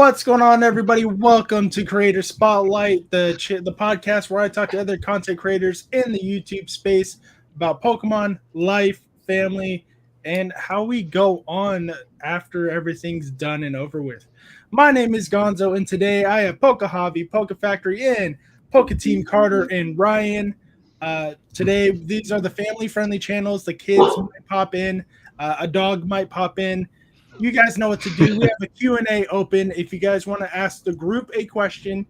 What's going on, everybody? Welcome to Creator Spotlight, the podcast where I talk to other content creators in the YouTube space about Pokemon, life, family, and how we go on after everything's done and over with. My name is Gonzo, and today I have Poke Hobby, Poke Factory, and Poke Team Carter and Ryan. Today, these are the family-friendly channels. The kids might pop in, a dog might pop in. You guys know what to do. We have a Q&A open. If you guys want to ask the group a question,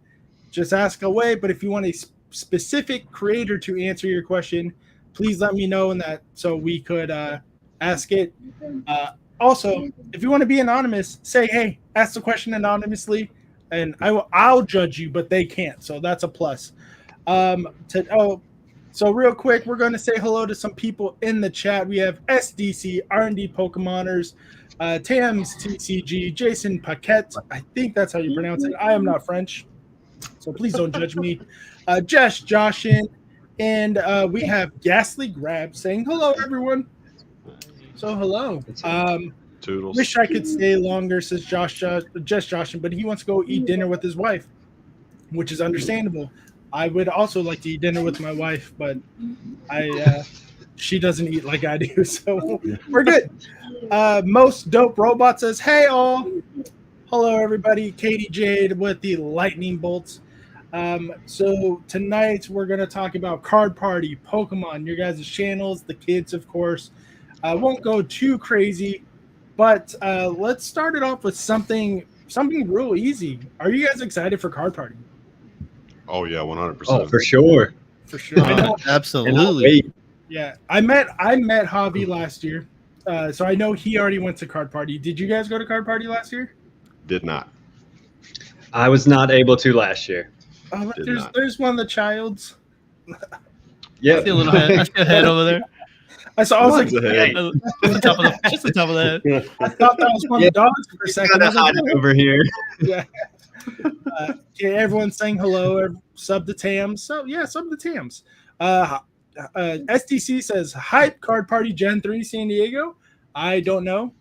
just ask away. But if you want a specific creator to answer your question, please let me know so we could ask it. Also, if you want to be anonymous, say, hey, ask the question anonymously, and I'll judge you, but they can't. So that's a plus. So real quick, we're going to say hello to some people in the chat. We have SDC, R&D Pokemoners, Tams TCG, Jason Paquette. I think that's how you pronounce it. I am not French, so please don't judge me. Jess Joshin, and we have Ghastly Grab saying hello, everyone. So hello. Toodles. Wish I could stay longer, says Jess Joshin, but he wants to go eat dinner with his wife, which is understandable. I would also like to eat dinner with my wife, but she doesn't eat like I do, so we're good. Most Dope Robot says, hey all. Hello, everybody. Katie Jade with the lightning bolts. So tonight we're going to talk about Card Party, Pokemon, your guys' channels, the kids, of course. I won't go too crazy, but let's start it off with something real easy. Are you guys excited for Card Party? Oh yeah, 100%. Oh, for sure. For sure. Absolutely. Yeah, I met Javi last year, so I know he already went to Card Party. Did you guys go to Card Party last year? Did not. I was not able to last year. Oh, there's one of the childs. Yeah, I see a little head. I see a head over there. I was like, Hey. Just the top of the head. I thought that was one of the dogs for a second. I was like, oh. over here. Yeah. Okay, everyone's saying hello. Sub to Tams. So yeah, sub to Tams. STC says hype Card Party Gen 3 San Diego. I don't know.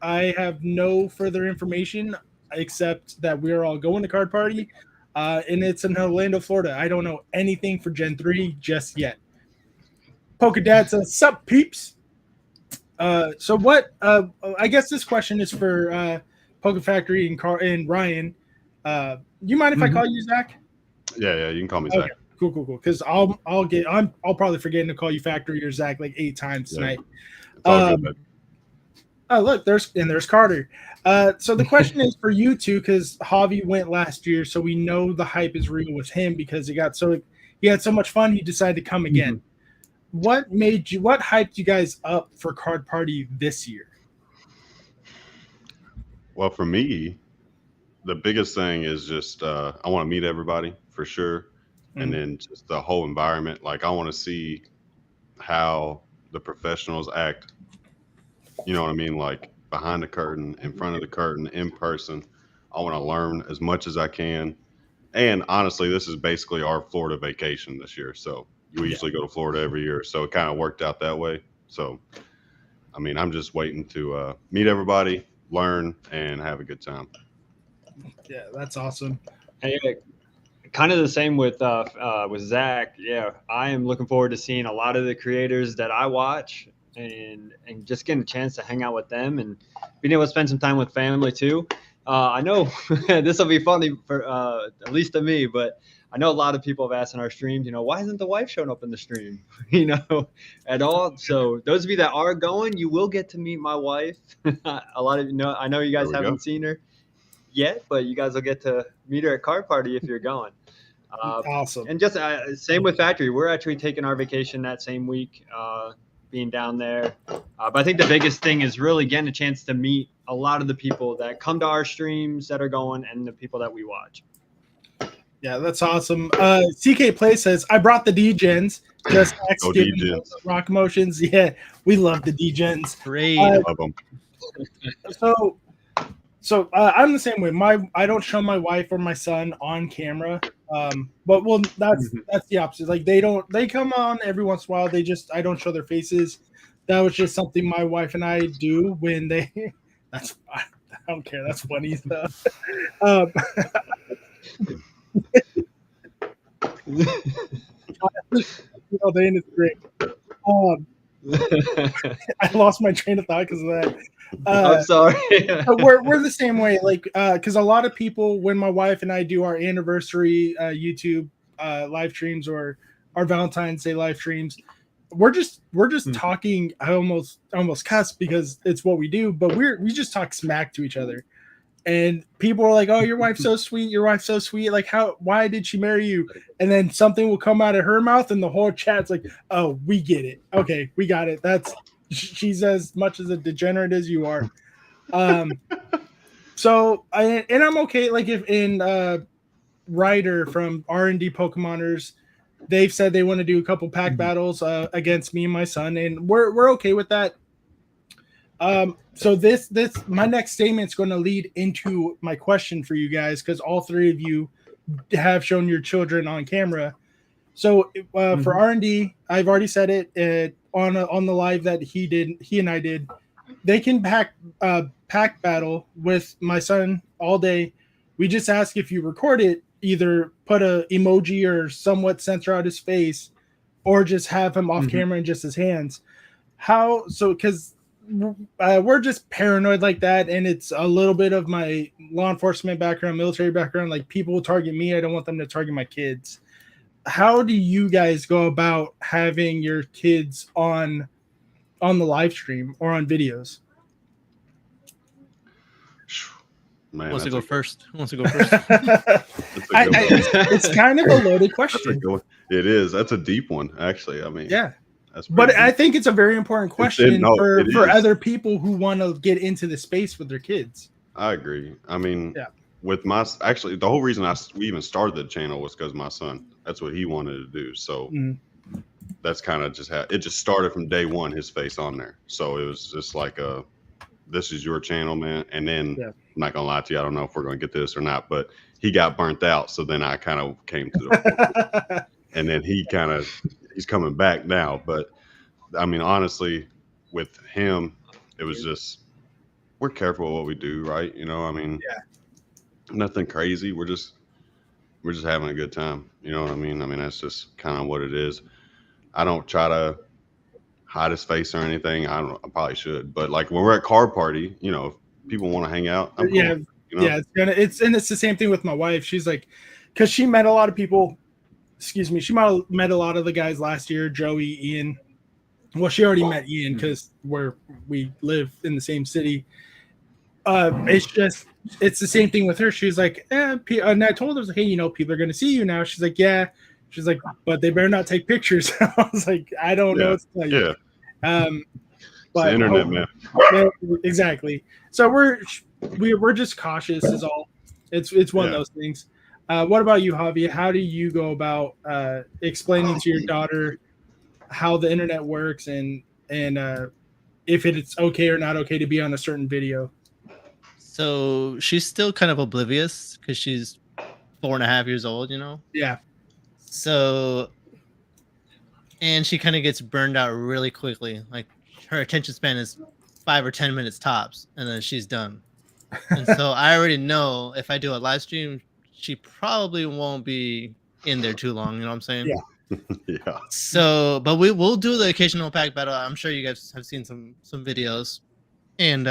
I have no further information except that we're all going to Card Party, and it's in Orlando, Florida. I don't know anything for Gen 3 just yet. Pokedad says, sup peeps. So what? I guess this question is for Poke Factory and Ryan. You mind if I call you Zach? Yeah, you can call me Okay. Zach. Cool. Because I'll probably forget to call you Factory or Zach like 8 times tonight. It's all good, babe. Oh look, there's Carter. So the question is for you two, because Javi went last year, so we know the hype is real with him because he had so much fun. He decided to come again. What hyped you guys up for Card Party this year? Well, for me, the biggest thing is just I want to meet everybody for sure, and then just the whole environment. Like I want to see how the professionals act. You know what I mean? Like behind the curtain, in front of the curtain, in person. I want to learn as much as I can. And honestly, this is basically our Florida vacation this year. So we usually go to Florida every year. So it kind of worked out that way. So, I mean, I'm just waiting to meet everybody, learn, and have a good time. Yeah, that's awesome. And, kind of the same with Zach. Yeah, I am looking forward to seeing a lot of the creators that I watch and just getting a chance to hang out with them and being able to spend some time with family too. I know this will be funny for at least to me, but I know a lot of people have asked in our streams, why isn't the wife showing up in the stream, at all? So those of you that are going, you will get to meet my wife. A lot of I know you guys haven't seen her yet, but you guys will get to meet her at Card Party if you're going. Awesome. And just same with Factory. We're actually taking our vacation that same week, being down there. But I think the biggest thing is really getting a chance to meet a lot of the people that come to our streams that are going and the people that we watch. Yeah, that's awesome. CK Play says, I brought the D-Gens. Just rock motions. Yeah, we love the D-Gens. Great. Love them. So I'm the same way. I don't show my wife or my son on camera. But that's the opposite. Like they come on every once in a while. I don't show their faces. That was just something my wife and I do when they. don't care. That's funny stuff. Um, they in his drink. I lost my train of thought because of that. I'm sorry. But we're the same way, like because a lot of people, when my wife and I do our anniversary YouTube live streams or our Valentine's Day live streams, we're just talking. I almost cuss because it's what we do, but we just talk smack to each other. And people are like, "Oh, your wife's so sweet. Your wife's so sweet. Like, why did she marry you?" And then something will come out of her mouth, and the whole chat's like, "Oh, we get it. Okay, we got it. She's as much as a degenerate as you are." So I'm okay. Like if in Ryder from R&D Pokemoners, they've said they want to do a couple pack battles against me and my son, and we're okay with that. So this my next statement is going to lead into my question for you guys because all three of you have shown your children on camera. So for R&D, I've already said it on the live that he and I did. They can pack battle with my son all day. We just ask if you record it, either put a emoji or somewhat censor out his face, or just have him off camera and just his hands. Because we're just paranoid like that, and it's a little bit of my law enforcement background, military background. Like people will target me, I don't want them to target my kids. How do you guys go about having your kids on the live stream or on videos? Man, Who wants to go first? It's kind of a loaded question. It is. That's a deep one, actually. I mean, yeah. But I think it's a very important question for other people who want to get into the space with their kids. I agree. I mean, with the whole reason we even started the channel was because my son, that's what he wanted to do. So that's kind of just how it just started from day one, his face on there. So it was just like, this is your channel, man. And then I'm not going to lie to you, I don't know if we're going to get this or not, but he got burnt out. So then I kind of came to the and then he's coming back now. But I mean, honestly, with him, it was just, we're careful what we do, right? You know, I mean, nothing crazy. We're just having a good time. You know what I mean? I mean, that's just kind of what it is. I don't try to hide his face or anything. I probably should, but like when we're at card party, you know, if people want to hang out, I'm cool, you know? It's the same thing with my wife. She's like, because she met a lot of people. Excuse me, she met a lot of the guys last year. Joey, Ian. Well, she already met Ian because we live in the same city. It's the same thing with her. She's like, and I told her, hey, you know, people are going to see you now. She's like, yeah. She's like, but they better not take pictures. I was like, I don't know what to tell you. But it's the internet, man. Exactly. So we're just cautious is all. It's one of those things. What about you, Javi? How do you go about explaining to your daughter how the internet works and if it's okay or not okay to be on a certain video? So she's still kind of oblivious because she's 4.5 years old, you know? Yeah. So, and she kind of gets burned out really quickly. Like her attention span is 5 or 10 minutes tops, and then she's done. And so I already know if I do a live stream, she probably won't be in there too long. You know what I'm saying? Yeah. So, but we'll do the occasional pack battle. I'm sure you guys have seen some videos, and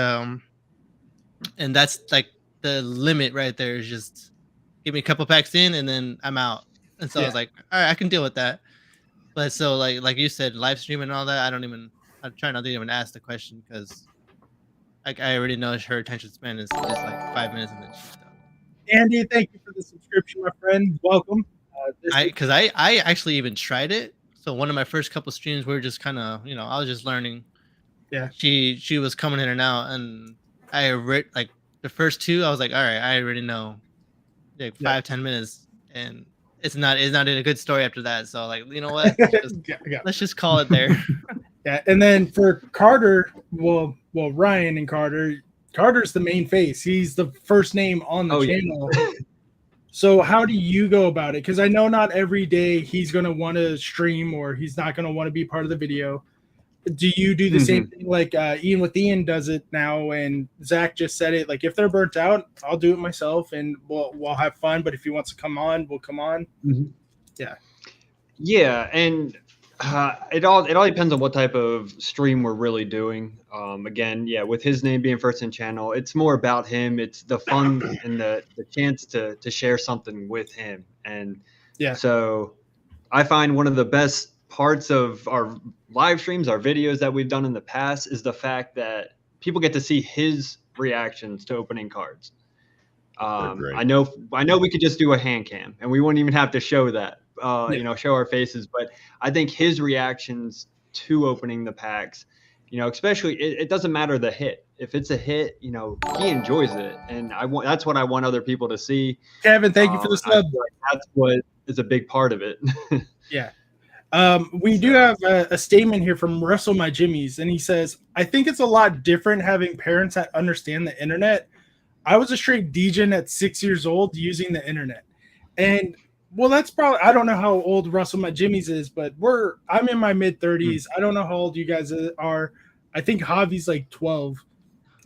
that's like the limit right there. Is just give me a couple packs in, and then I'm out. And so I was like, all right, I can deal with that. But so like you said, live stream and all that, I try not to even ask the question because like I already know her attention span is like 5 minutes and then she's done. Andy, thank you for the subscription, my friend. Welcome. Because I actually even tried it. So one of my first couple streams, we were just kind of, you know, I was just learning. Yeah. She was coming in and out, and I read like the first two. I was like, all right, I already know, like 5-10 minutes, and it's not in a good story after that. So like, you know what? Let's just call it there. Yeah, and then for Carter, well, Ryan and Carter's the main face. He's the first name on the channel. So how do you go about it? Because I know not every day he's going to want to stream or he's not going to want to be part of the video. do you do the same thing like Ian with Ian does it now, and Zach just said it? Like, if they're burnt out, I'll do it myself, and we'll have fun. But if he wants to come on, we'll come on. Yeah, and it all depends on what type of stream we're really doing. Again, with his name being First in Channel, it's more about him. It's the fun and the chance to share something with him. And so I find one of the best parts of our live streams, our videos that we've done in the past, is the fact that people get to see his reactions to opening cards. I know we could just do a hand cam and we wouldn't even have to show that, show our faces. But I think his reactions to opening the packs, especially it doesn't matter the hit. If it's a hit, he enjoys it, and that's what I want other people to see. Kevin, thank you for the sub. That's what is a big part of it. Yeah. We do have a statement here from Russell My Jimmies, and he says, I think it's a lot different having parents that understand the internet. I was a straight degen at 6 years old using the internet. And well, that's probably, I don't know how old Russell My Jimmies is, but I'm in my mid 30s. I don't know how old you guys are. I think Javi's like 12,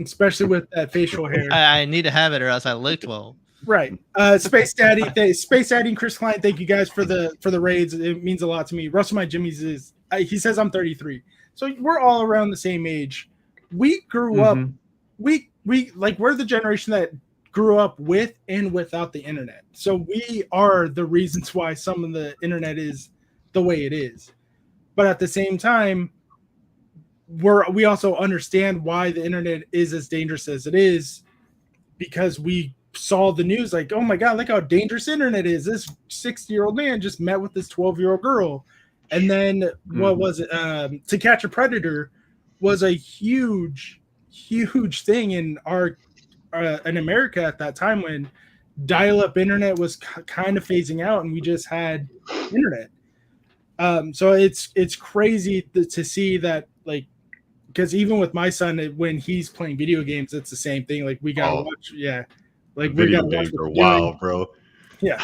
especially with that facial hair. I need to have it or else I look 12. Right. Space Daddy and Chris Klein, thank you guys for the raids. It means a lot to me. Russell My Jimmies is he says I'm 33. So we're all around the same age. We grew up we we're the generation that grew up with and without the internet. So we are the reasons why some of the internet is the way it is. But at the same time, we also understand why the internet is as dangerous as it is, because we saw the news like, oh my God, look how dangerous internet is. This 60-year-old man just met with this 12-year-old girl. And then what was it? To Catch a Predator was a huge thing in in America at that time when dial-up internet was kind of phasing out and we just had internet. So it's crazy to see that, like, because even with my son, when he's playing video games, it's the same thing. Like, we gotta watch, like video games are wild, bro. Yeah.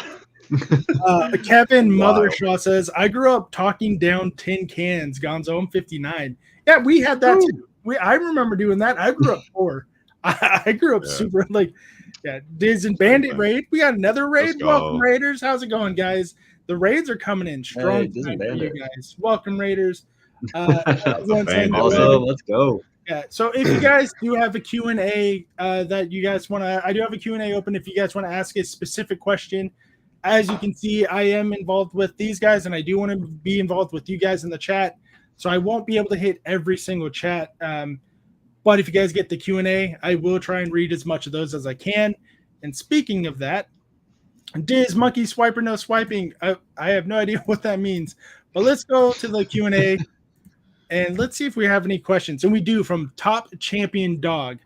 Kevin Mothershaw says, I grew up talking down tin cans. Gonzo, I'm 59. Yeah, we had that too. I remember doing that. I grew up poor. I grew up super Diz and Bandit raid. We got another raid. Welcome, Raiders. How's it going, guys? The raids are coming in strong for you guys. Welcome, Raiders. Also, let's go. Yeah. So if you guys do have a Q&A that you guys want to, I do have a Q&A open. If you guys want to ask a specific question, as you can see, I am involved with these guys, and I do want to be involved with you guys in the chat. So I won't be able to hit every single chat. But if you guys get the Q&A, I will try and read as much of those as I can. And speaking of that, Diz Monkey Swiper No Swiping. I have no idea what that means. But let's go to the Q&A. And let's see if we have any questions. And we do, from Top Champion Dog.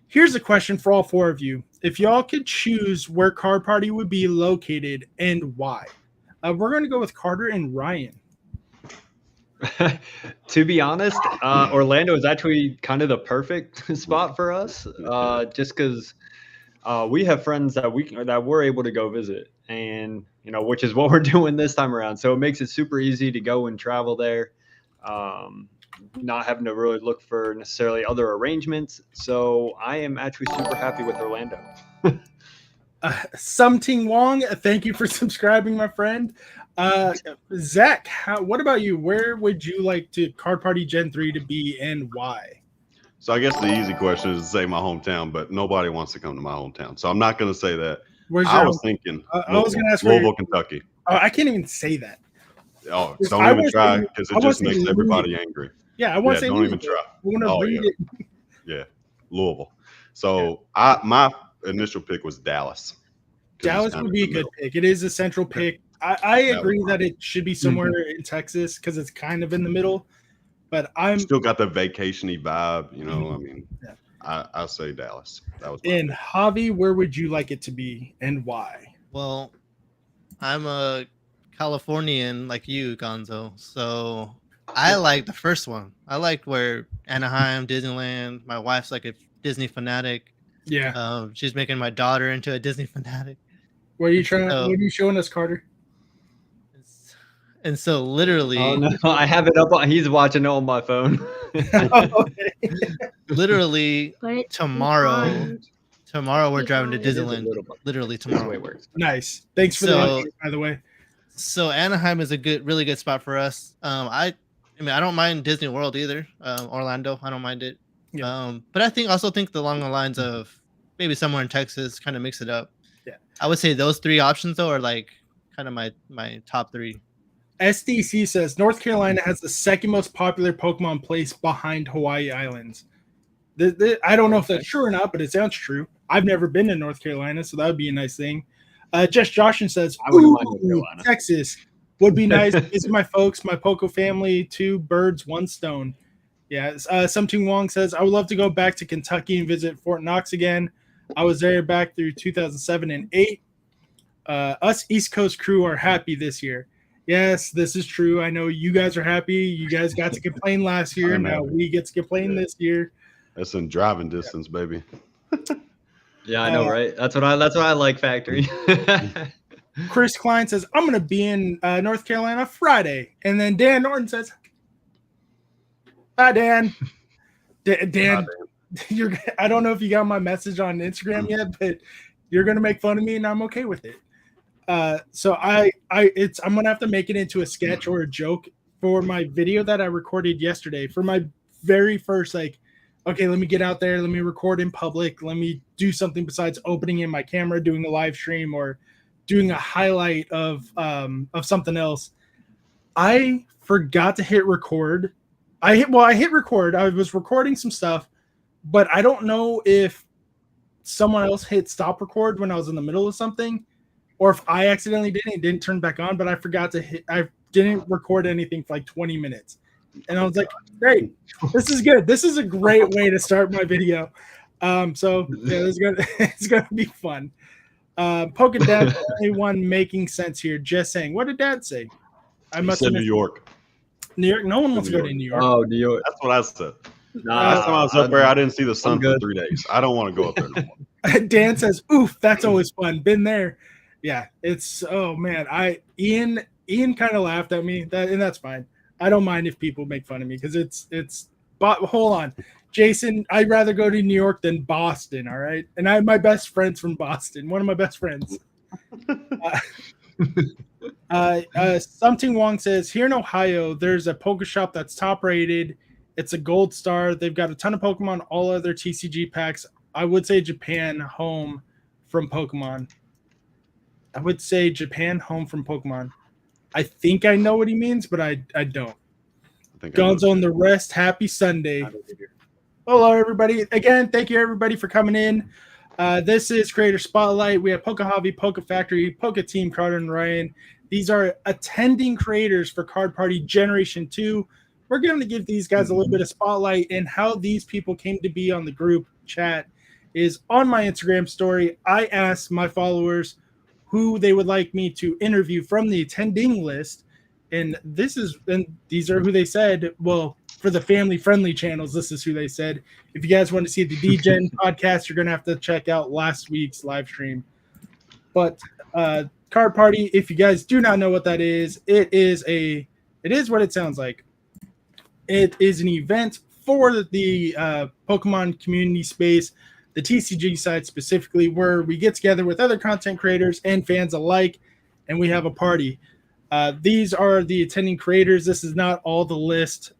Here's a question for all four of you. If y'all could choose where Card Party would be located and why. We're going to go with Carter and Ryan. To be honest, Orlando is actually kind of the perfect spot for us, just because we have friends that we're able to go visit, and which is what we're doing this time around. So it makes it super easy to go and travel there, not having to really look for necessarily other arrangements. So I am actually super happy with Orlando. Something Wong, thank you for subscribing, my friend. Zach, what about you? Where would you like to Card Party Gen 3 to be and why? So I guess the easy question is to say my hometown, but nobody wants to come to my hometown. So I'm not going to say that. I was thinking I was going to ask Louisville, Kentucky. Oh, I can't even say that. Oh, don't even try, because it just makes everybody angry. Yeah, I want to say don't even try. I want to read it. Yeah, Louisville. So my initial pick was Dallas. Dallas would be a good pick. It is a central pick. I agree that it should be somewhere in Texas because it's kind of in the middle. But I'm still got the vacation-y vibe, I mean, I'll say Dallas. That was and Javi, where would you like it to be and why? Well, I'm a Californian like you, Gonzo. So I like the first one. I like where Anaheim, Disneyland. My wife's like a Disney fanatic. Yeah. She's making my daughter into a Disney fanatic. What are you showing us, Carter? And so literally, Oh no, I have it up on. He's watching it on my phone. literally But tomorrow we're driving to It is a Disneyland. little bit. Literally That's the way tomorrow. it works. Nice. Thanks for the update, by the way. So Anaheim is a really good spot for us. I mean, I don't mind Disney World either. Orlando, I don't mind it. Yeah. But I also think along the lines of maybe somewhere in Texas, kind of mix it up. Yeah. I would say those 3 options though are like kind of my top 3. SDC says North Carolina has the second most popular Pokemon place behind Hawaii Islands. I don't know if that's true or not, but it sounds true. I've never been to North Carolina, so that would be a nice thing. Just Joshin says, I wouldn't mind North Carolina. Texas would be nice. Visit my folks, my Poco family, 2 birds, 1 stone. Yeah. Something Wong says, I would love to go back to Kentucky and visit Fort Knox again. I was there back through 2007 and 8. Us East Coast crew are happy this year. Yes, this is true. I know you guys are happy. You guys got to complain last year. Now we get to complain this year. That's in driving distance, baby. Yeah, I know, right? That's what I like, Factory. Chris Klein says, I'm going to be in North Carolina Friday. And then Dan Norton says, hi, Dan. Dan, I don't know if you got my message on Instagram yet, but you're going to make fun of me, and I'm okay with it. So I'm going to have to make it into a sketch or a joke for my video that I recorded yesterday for my very first, okay, let me get out there. Let me record in public. Let me do something besides opening in my camera, doing a live stream, or doing a highlight of something else. I forgot to hit record. I hit record. I was recording some stuff, but I don't know if someone else hit stop record when I was in the middle of something, or if I accidentally did it, didn't turn back on, but I forgot to hit. I didn't record anything for 20 minutes. And I was like, great, this is good. This is a great way to start my video. So yeah, it's gonna be fun. Poke Dad, the only one making sense here. Just saying. What did Dad say? I must have New York. New York. No one wants to go to New York. Oh, New York. That's what I said. Last time I was up there, I didn't see the sun for 3 days. I don't want to go up there anymore. Dan says, "Oof, that's always fun. Been there." Yeah, it's man. Ian kind of laughed at me, and that's fine. I don't mind if people make fun of me because it's. But hold on, Jason. I'd rather go to New York than Boston. All right, and I have my best friends from Boston. One of my best friends. Something Wong says here in Ohio, there's a Poke Shop that's top rated. It's a gold star. They've got a ton of Pokemon, all other TCG packs. I would say Japan home from Pokemon. I would say Japan home from Pokemon. I think I know what he means, but I don't. Guns on the rest. Happy Sunday. Hello, everybody. Again, thank you, everybody, for coming in. This is Creator Spotlight. We have Poke Hobby, Poke Factory, Poke Team, Carter and Ryan. These are attending creators for Card Party Generation 2. We're going to give these guys a little bit of spotlight, and how these people came to be on the group chat is on my Instagram story. I asked my followers who they would like me to interview from the attending list, and these are who they said. Well, for the family-friendly channels, this is who they said. If you guys want to see the DGen podcast, you're going to have to check out last week's live stream. But Card Party, if you guys do not know what that is, it is what it sounds like. It is an event for the Pokemon community space, the TCG side specifically, where we get together with other content creators and fans alike, and we have a party. These are the attending creators. This is not all the list.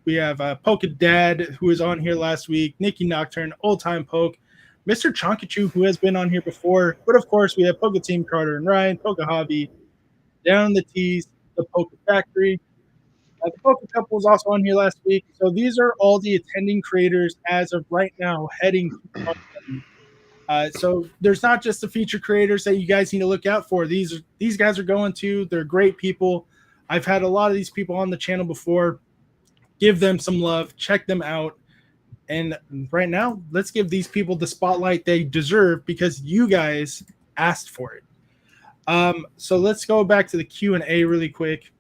We have Poke Dad, who was on here last week, Nikki Nocturne, Old Time Poke, Mr. Chonkachu, who has been on here before. But of course, we have Poke Team, Carter and Ryan, Poke Hobby, Down the Tees, the Poke Factory. The Poke Couple was also on here last week. So these are all the attending creators as of right now heading to so there's not just the feature creators that you guys need to look out for. These guys are going to. They're great people. I've had a lot of these people on the channel before. Give them some love. Check them out. And right now, let's give these people the spotlight they deserve because you guys asked for it. So let's go back to the Q&A really quick.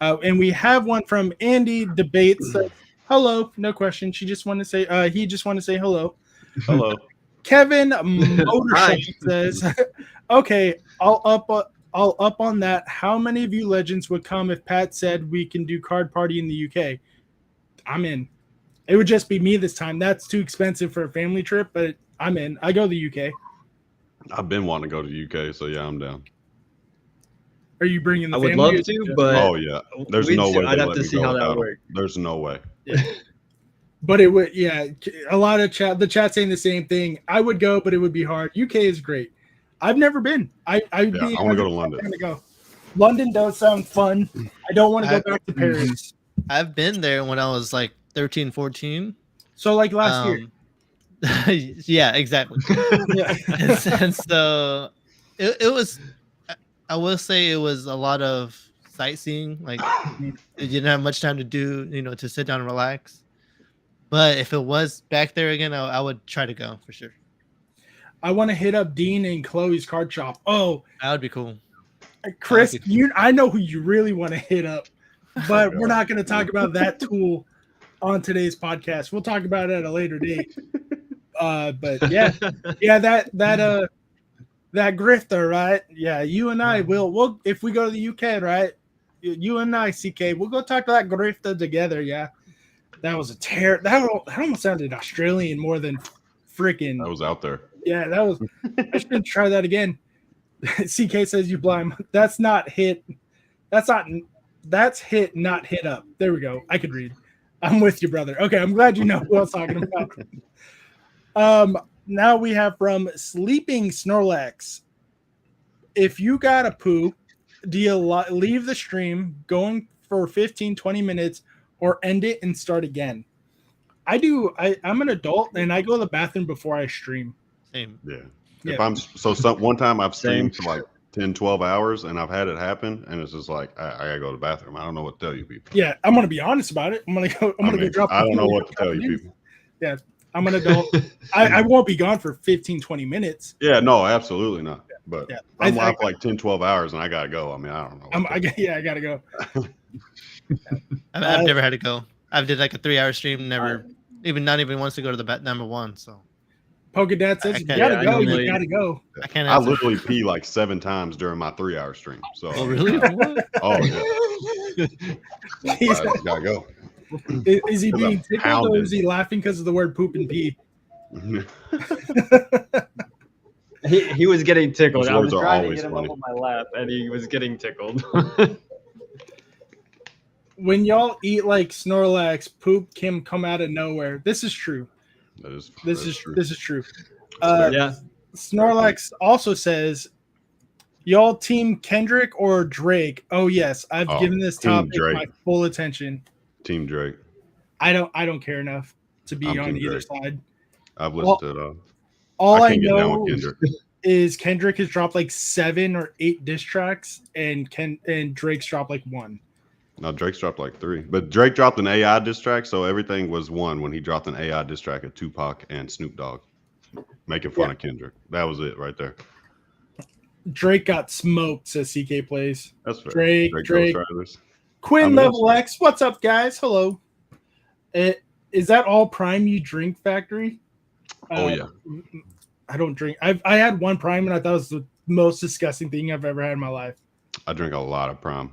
And we have one from Andy Debates. Hello, no question. He just wanted to say hello. Hello. Kevin Motorcycle says, "Okay, I'll I'll up on that. How many of you legends would come if Pat said we can do card party in the UK? I'm in. It would just be me this time. That's too expensive for a family trip, but I'm in. I go to the UK. I've been wanting to go to the UK, so yeah, I'm down. Are you bringing the I would family? love to, but Oh yeah, there's no way. I'd they have let to me see go how that without 'em. works. There's no way. Yeah. But it would, yeah. A lot of chat. The chat saying the same thing. I would go, but it would be hard. UK is great. I've never been. I want to go to London. I'm gonna go. London does sound fun. I don't want to go back to Paris. I've been there when I was like 13, 14. So like last year. Yeah, exactly. Yeah. And so it was. I will say it was a lot of sightseeing. Like you didn't have much time to do, to sit down and relax. But if it was back there again, I would try to go for sure. I want to hit up Dean and Chloe's card shop. Oh, that would be cool. Chris, I know who you really want to hit up, but we're not going to talk about that tool on today's podcast. We'll talk about it at a later date. But yeah, that grifter, right? Yeah, you and I we'll if we go to the UK, right? You and I, CK, we'll go talk to that grifter together. Yeah, that was a tear. That almost sounded Australian more than freaking. That was out there. Yeah, that was. I should try that again. CK says you blind. That's not hit. That's hit, not hit up. There we go. I could read. I'm with you, brother. Okay, I'm glad you know who I was talking about. Now we have from Sleeping Snorlax. If you got a poo, do you leave the stream going for 15, 20 minutes or end it and start again? I do. I'm an adult and I go to the bathroom before I stream. Same. Yeah. If one time I've streamed for like 10, 12 hours and I've had it happen and it's just like, I gotta go to the bathroom. I don't know what to tell you people. Yeah. I'm going to be honest about it. I'm going to go drop. I don't know what to tell you people. Yeah. I'm an adult. I won't be gone for 15, 20 minutes. Yeah, no, absolutely not. But yeah. I'm live for like 10, 12 hours and I got to go. I mean, I don't know. I got to go. I've never had to go. I've did like a 3-hour stream, not even once to go to the number one. So Polkadot says you got to go. You got to go. I literally pee like 7 times during my 3-hour stream. So. Oh, really? Oh, yeah. Got to go. Is he being tickled or is he laughing because of the word poop and pee? He was getting tickled. Those I was words are trying to always get him funny. up on my lap, and he was getting tickled. When y'all eat like Snorlax, poop can come out of nowhere. This is true. This is true. Yeah. Snorlax also says, y'all team Kendrick or Drake? Oh yes, I've given this topic my full attention. Team Drake. I don't care enough to be on either side. I've listened to it all. All I know is Kendrick has dropped like 7 or 8 diss tracks, and Drake's dropped like 1. No, Drake's dropped like 3. But Drake dropped an AI diss track, so everything was 1 when he dropped an AI diss track at Tupac and Snoop Dogg, making fun of Kendrick. That was it right there. Drake got smoked, says CK Plays. That's fair. Drake. Quinn Level X, what's up, guys? Hello. Is that all Prime you drink, Factory? Oh yeah. I don't drink. I had one Prime and I thought it was the most disgusting thing I've ever had in my life. I drink a lot of Prime.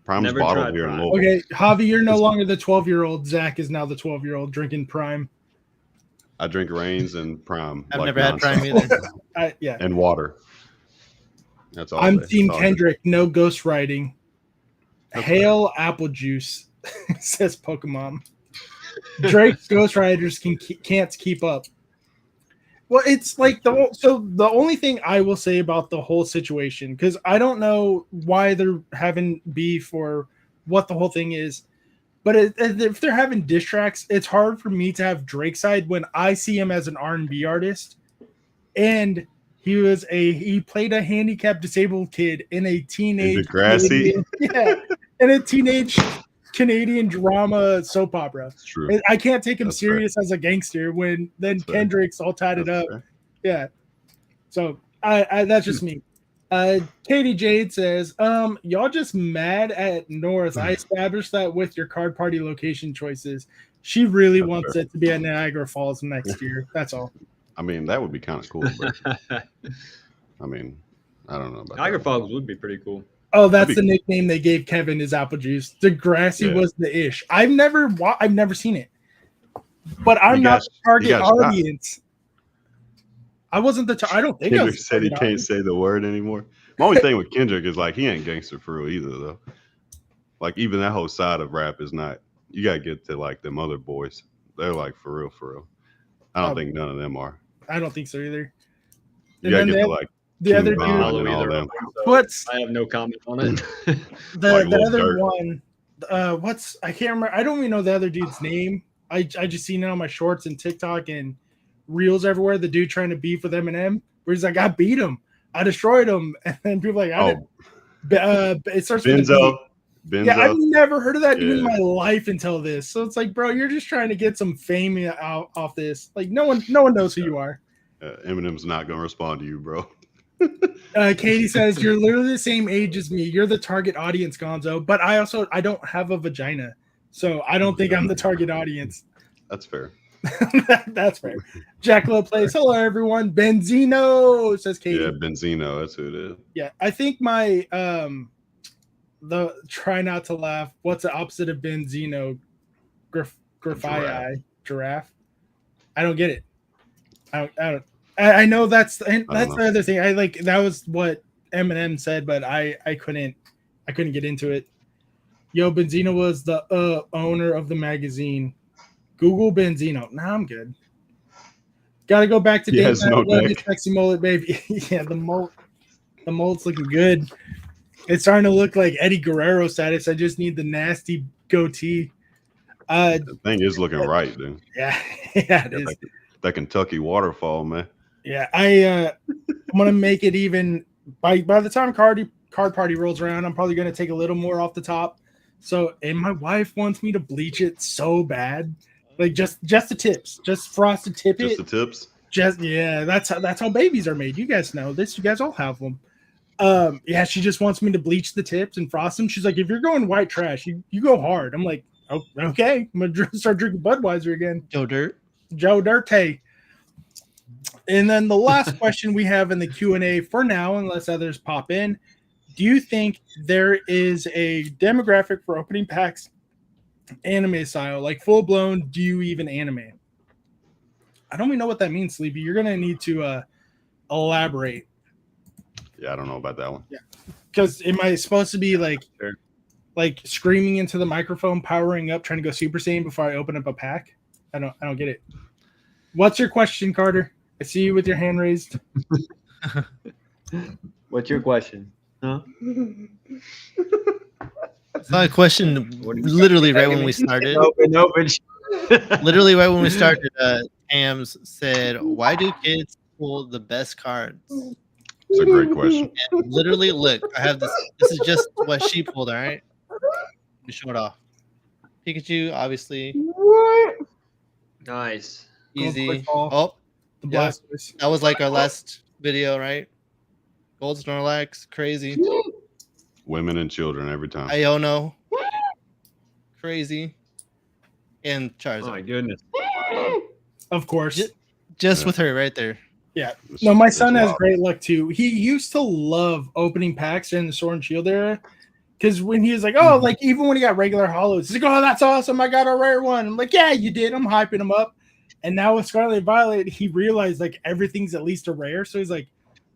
Prime's bottled here in Louisville. Okay, Javi, you're no longer the 12-year-old. Zach is now the 12-year-old drinking Prime. I drink Reigns and Prime. I've never had Prime either. Yeah. And water. That's all. I'm Team Kendrick. No ghostwriting. Hail apple juice, says Pokemon. Drake's ghostwriters can't keep up. Well, it's like the only thing I will say about the whole situation, because I don't know why they're having beef or what the whole thing is, but if they're having diss tracks, it's hard for me to have Drake's side when I see him as an R&B artist, and he played a handicapped disabled kid in a teenage Canadian drama soap opera. That's true. I can't take him serious as a gangster when Kendrick's all tatted up. Fair. Yeah. So that's just me. Katie Jade says, y'all just mad at North. I established that with your card party location choices. She really wants it to be at Niagara Falls next year. That's all. I mean, that would be kind of cool. But I mean, I don't know about Tiger that. Fogs would be pretty cool. Oh, that's That'd the nickname they gave Kevin is Apple Juice. Degrassi Yeah. was the ish. I've never seen it, but I'm He not got- the target he got shot. audience. I wasn't I don't think I Kendrick was the said he target can't audience. say the word anymore. My only thing with Kendrick is like he ain't gangster for real either though. Like even that whole side of rap is not. You gotta get to like them other boys. They're like for real, for real. I don't think none of them are. I don't think so either. You gotta get to like the other King dude. Von Follow and all either them. of them, so What's I have no comment on it. the like Lil other Durk. one? I can't remember. I don't even know the other dude's name. I just seen it on my shorts and TikTok and reels everywhere. The dude trying to beef with Eminem, where he's like, "I beat him, I destroyed him," and then people are like, Oh, it starts with a B. Benzo. Yeah, I've Benzo. never heard of that dude in Yeah. my life until this. So it's like, bro, you're just trying to get some fame out off this. Like, no one knows who you are. Eminem's not gonna respond to you, bro. Katie says you're literally the same age as me. You're the target audience, Gonzo. But I don't have a vagina, so I don't think I'm the target audience. That's fair. That's fair. Jackalope plays. Hello, everyone. Benzino says Katie. Yeah, Benzino. That's who it is. Yeah, I think my the try not to laugh. What's the opposite of Benzino? Giraffe. I don't get it. I don't. I know that's the other thing. I like that was what Eminem said, but I couldn't get into it. Yo, Benzino was the owner of the magazine. Google Benzino. Nah, I'm good. Got to go back to Yes, no neck. sexy mullet, baby. Yeah, the mullet's looking good. It's starting to look like Eddie Guerrero status. I just need the nasty goatee. The thing is looking right, dude. Yeah, yeah, it is. That Kentucky waterfall, man. Yeah, I'm gonna make it even by the time card party rolls around. I'm probably gonna take a little more off the top. So, and my wife wants me to bleach it so bad, like just the tips, just frosted tip Just it. the tips. Yeah, that's how babies are made. You guys know this. You guys all have them. Yeah, she just wants me to bleach the tips and frost them. She's like, if you're going white trash, you go hard. I'm like, oh, okay. I'm gonna start drinking Budweiser again. Joe Dirte. And then the last question we have in the Q&A for now, unless others pop in, do you think there is a demographic for opening packs anime style, like full blown? Do you even anime? I don't even know what that means, Sleepy. You're gonna need to elaborate. Yeah, I don't know about that one. Yeah, because am I supposed to be like screaming into the microphone, powering up, trying to go Super Saiyan before I open up a pack? I don't get it. What's your question, Carter? I see you with your hand raised. What's your question? Huh? So a question literally right when we started. Open. Literally right when we started, Ams said, "Why do kids pull the best cards?" It's a great question. And literally, look, I have this. This is just what she pulled. All right, let me show it off. Pikachu, obviously. Nice. Easy. Quick ball. Oh, The yeah. Blastoise. That was like our last video, right? Gold Snorlax, crazy. Women and children every time. Iono, crazy. And Charizard. Oh my goodness. Of course. Just Yeah. with her right there. Yeah. It's- No, my it's son has wild. great luck too. He used to love opening packs in the Sword and Shield era. Because when he was like, oh, like even when he got regular hollows, he's like, oh, that's awesome. I got a rare one. I'm like, yeah, you did. I'm hyping him up. And now with Scarlet and Violet, he realized like everything's at least a rare. So he's like,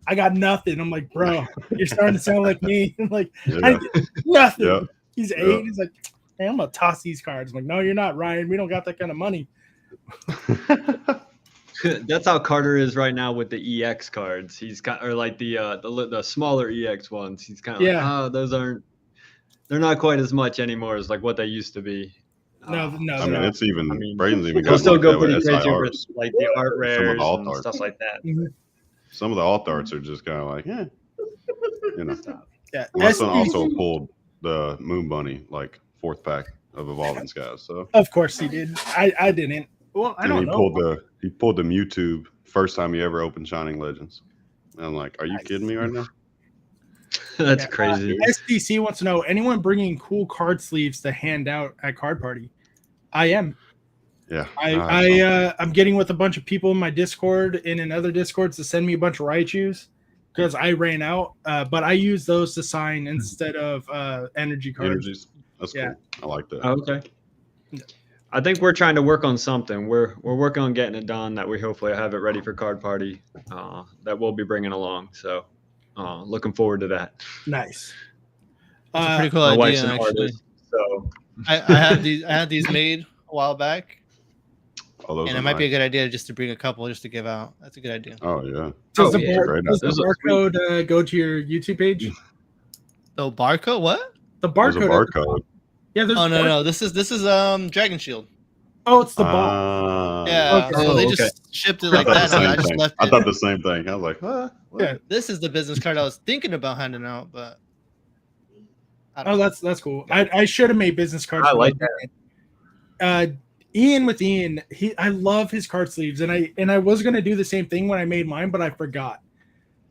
I got nothing. I'm like, bro, you're starting to sound like me. I'm like, I Yeah. get nothing. Yeah. He's 8. Yeah. He's like, hey, I'm gonna toss these cards. I'm like, no, you're not, Ryan. We don't got that kind of money. That's how Carter is right now with the EX cards. He's got, or like the smaller EX ones. He's kind of Yeah. like, oh, they're not quite as much anymore as like what they used to be. No, no. I mean, it's even. I mean, Braden's even They'll got still like go that with pretty crazy for SIRs. like the art Some of rares the alt and arts. stuff like that. Some of the alt arts are just kind of like, you know. Yeah. My son SDC also pulled the Moon Bunny, like 4th pack of Evolving Skies. So Of course he did. I didn't. Well, I and don't he know. pulled the Mewtwo first time he ever opened Shining Legends. And I'm like, are you Nice. kidding me right now? That's Yeah, crazy. SDC wants to know anyone bringing cool card sleeves to hand out at Card Party. I am. Yeah. I'm getting with a bunch of people in my Discord and in other Discords to send me a bunch of Raichus, because I ran out. But I use those to sign instead of energy cards. Energies. That's cool. I like that. Oh, okay. I think we're trying to work on something. We're working on getting it done that we hopefully have it ready for card party that we'll be bringing along. So looking forward to that. Nice. It's a pretty cool My wife's idea, an actually. artist, so I had these made a while back, Oh, those and are it might be a nice. good idea just to bring a couple just to give out. That's a good idea. Oh yeah. Does the, yeah. does Those the are barcode go to your YouTube page? The barcode? What? The There's a barcode. barcode. Yeah. There's Oh no. This is Dragon Shield. Oh, it's the ball. Yeah. Okay. So they Oh, just shipped it I like thought that. the And I same just thing. left I it. thought the same thing. I was like, huh? What? Yeah. This is the business card I was thinking about handing out, but I don't Oh, know. that's cool. I should have made business cards. I for like that. Ian, I love his card sleeves, and I was gonna do the same thing when I made mine, but I forgot.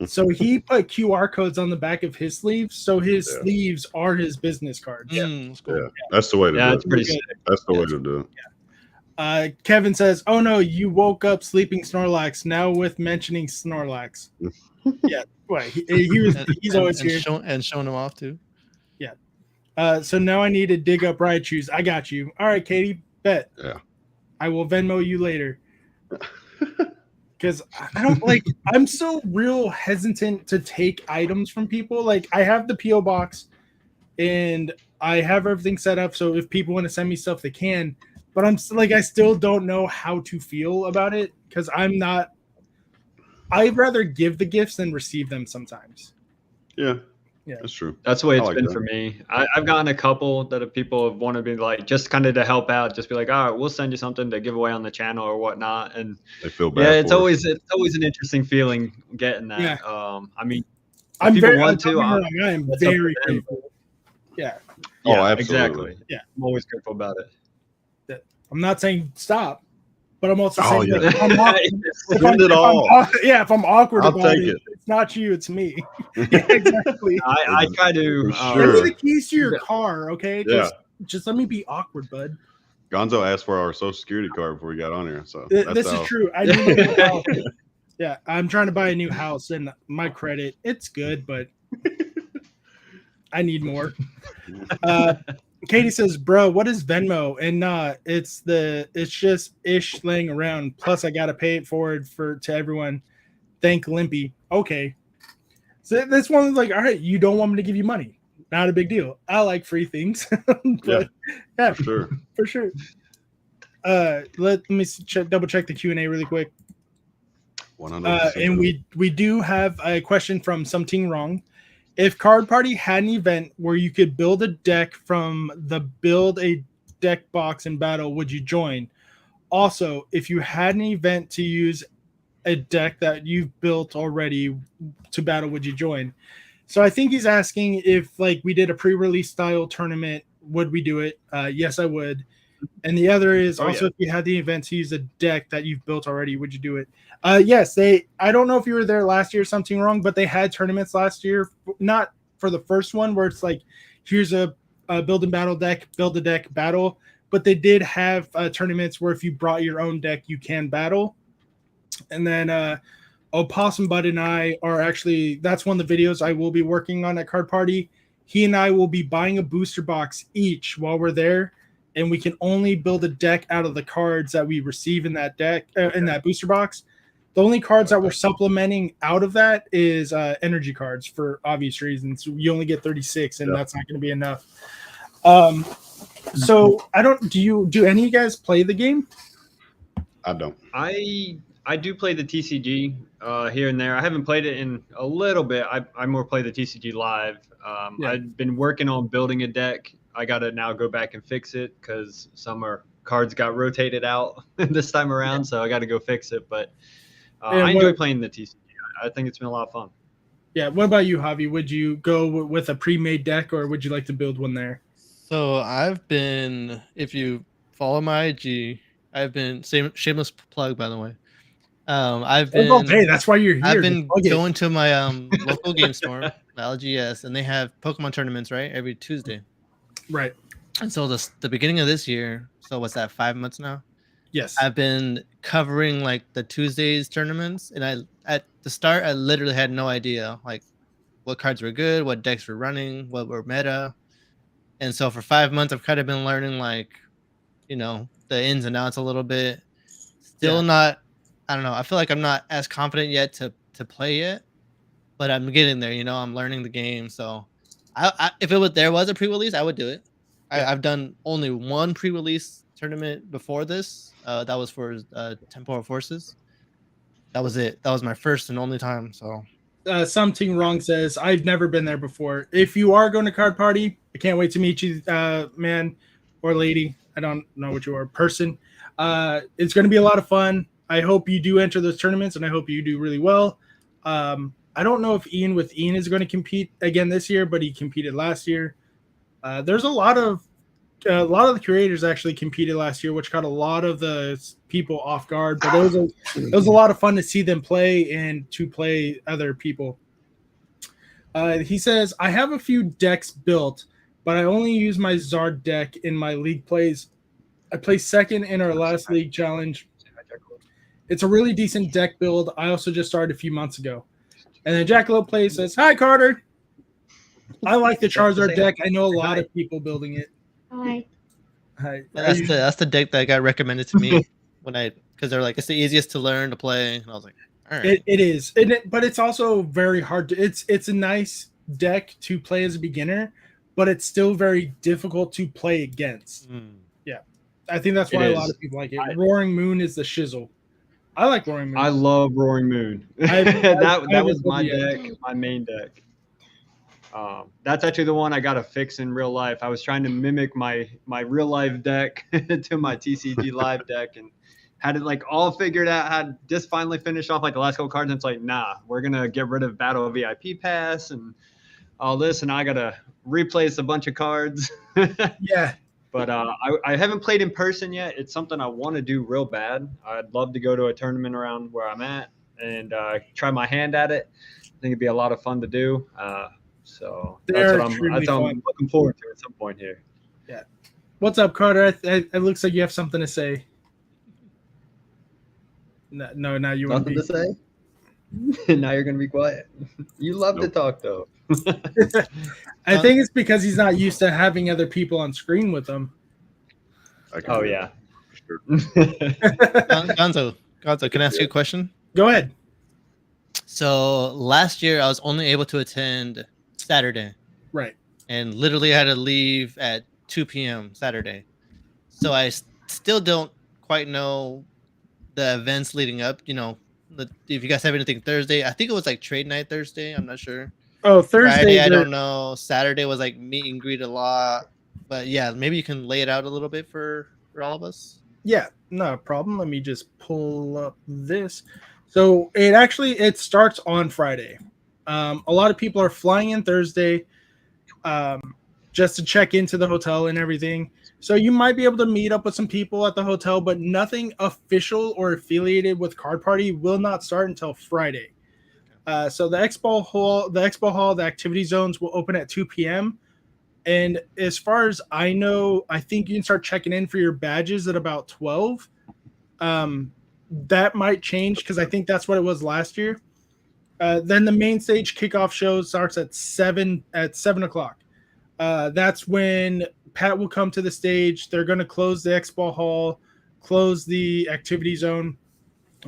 So he put QR codes on the back of his sleeves, so his sleeves are his business cards. That's cool. Yeah, that's the way to do it's it. pretty sick. That's the way to do it. Kevin says, "Oh no, you woke up sleeping Snorlax. Now with mentioning Snorlax, yeah, well, he's always here and showing them off too. So now I need to dig up Raichu's. I got you. All right, Katie, bet. Yeah. I will Venmo you later. Because I don't like, I'm so real hesitant to take items from people. Like, I have the P.O. box and I have everything set up. So if people want to send me stuff, they can. But I'm like, I still don't know how to feel about it because I'd rather give the gifts than receive them sometimes. Yeah. Yeah. That's true. That's the way it's like been that. for me. I've gotten a couple that people have wanted me like just kind of to help out, just be like, all right, we'll send you something to give away on the channel or whatnot. And They feel bad. yeah, for it's us. always an interesting feeling getting that. Yeah. I mean, I'm people very, want to, I am that's up to very them. grateful. Yeah. Oh, Yeah, absolutely. exactly. Yeah. I'm always grateful about it. I'm not saying stop, but I'm also Oh, saying yeah. that if I'm awkward, Send it all. if I'm awkward I'll about take it, it. it's not you, it's me. Yeah, exactly. I try to. For Give sure. me the keys to your car, okay? Yeah. Just let me be awkward, bud. Gonzo asked for our social security card before we got on here. So This is true. I need a new house. Yeah, I'm trying to buy a new house, and my credit, it's good, but I need more. Katie says, "Bro, what is Venmo?" And it's just ish laying around. Plus, I gotta pay it forward to everyone. Thank Limpy. Okay, so this one's like, all right, you don't want me to give you money? Not a big deal. I like free things, but yeah, For for sure. Let me double check the Q&A really quick. 100%. And we do have a question from Something Wrong. If Card Party had an event where you could build a deck from the build a deck box in battle, would you join? Also, if you had an event to use a deck that you've built already to battle, would you join? So I think he's asking if like we did a pre-release style tournament, would we do it? Yes, I would. And the other is also if you had the event to use a deck that you've built already, would you do it? Yes, I don't know if you were there last year, Something Wrong, but they had tournaments last year, not for the first one where it's like, here's a build and battle deck, build a deck battle, but they did have tournaments where if you brought your own deck, you can battle. And then Opossum Bud and I are actually, that's one of the videos I will be working on at Card Party. He and I will be buying a booster box each while we're there. And we can only build a deck out of the cards that we receive in that deck, in that booster box. The only cards that we're supplementing out of that is energy cards for obvious reasons. You only get 36, and that's not going to be enough. So do any of you guys play the game? I don't. I do play the TCG here and there. I haven't played it in a little bit. I more play the TCG live. I've been working on building a deck. I got to now go back and fix it because cards got rotated out this time around, so I got to go fix it. But I enjoy playing the TCG. I think it's been a lot of fun. Yeah. What about you, Javi? Would you go with a pre-made deck, or would you like to build one there? So I've been, if you follow my IG, I've been shameless plug, by the way. I've been. Hey, that's why you're here. I've been going to my local game store, LGS, and they have Pokemon tournaments every Tuesday. Right. And so the beginning of this year, so what's that, 5 months now? Yes. I've been covering like the Tuesdays tournaments, and at the start I literally had no idea like what cards were good, what decks were running, what were meta. And so for 5 months I've kind of been learning like, the ins and outs a little bit. Still not, I don't know. I feel like I'm not as confident yet to play it, but I'm getting there, I'm learning the game. So if there was a pre-release, I would do it. I've done only one pre-release tournament before this. That was for Temporal Forces. That was it. That was my first and only time. So Something wrong says I've never been there before. If you are going to card party, I can't wait to meet you, man or lady. I don't know what you are, person. It's going to be a lot of fun. I hope you do enter those tournaments, and I hope you do really well. I don't know if Ian is going to compete again this year, but he competed last year. There's a lot of the creators actually competed last year, which caught a lot of the people off guard. But it was a lot of fun to see them play and to play other people. He says, I have a few decks built, but I only use my Zard deck in my league plays. I placed second in our last league challenge. It's a really decent deck build. I also just started a few months ago. And then Jackalope Plays says, hi, Carter. I like the Charizard deck. I know a lot of people building it. Hi. Hi. that's the deck that got recommended to me because they're like, it's the easiest to learn to play. And I was like, all right. It is. But it's also very hard to it's a nice deck to play as a beginner, but it's still very difficult to play against. Yeah. I think that's why a lot of people like it. Roaring Moon is the shizzle. I like Roaring Moon. I love Roaring Moon. That was my deck, my main deck. That's actually the one I got to fix in real life. I was trying to mimic my real life deck to my TCG live deck and had it like all figured out. Had just finally finished off like the last couple cards. And it's like, nah, we're gonna get rid of Battle VIP Pass and all this, and I gotta replace a bunch of cards. Yeah. But I haven't played in person yet. It's something I want to do real bad. I'd love to go to a tournament around where I'm at and try my hand at it. I think it'd be a lot of fun to do. So that's what I'm looking forward to at some point here. Yeah. What's up, Carter? It looks like you have something to say. No, now you nothing to say. Now you're gonna be quiet. You love to talk though. I think it's because he's not used to having other people on screen with him. Oh yeah. Sure. Gonzo, can I ask you a question? Go ahead. So last year I was only able to attend Saturday. Right. And literally had to leave at 2 p.m. Saturday. So I still don't quite know the events leading up. If you guys have anything Thursday, I think it was like trade night Thursday. I'm not sure. Oh, Thursday. Friday, I don't know. Saturday was like meet and greet a lot. But yeah, maybe you can lay it out a little bit for all of us. Yeah, no problem. Let me just pull up this. So it starts on Friday. A lot of people are flying in Thursday just to check into the hotel and everything. So you might be able to meet up with some people at the hotel, but nothing official or affiliated with Card Party will not start until Friday. So the expo hall, the activity zones will open at 2 p.m. And as far as I know, I think you can start checking in for your badges at about 12. That might change because I think that's what it was last year. Then the main stage kickoff show starts at 7 o'clock. That's when Pat will come to the stage. They're going to close the expo hall, close the activity zone.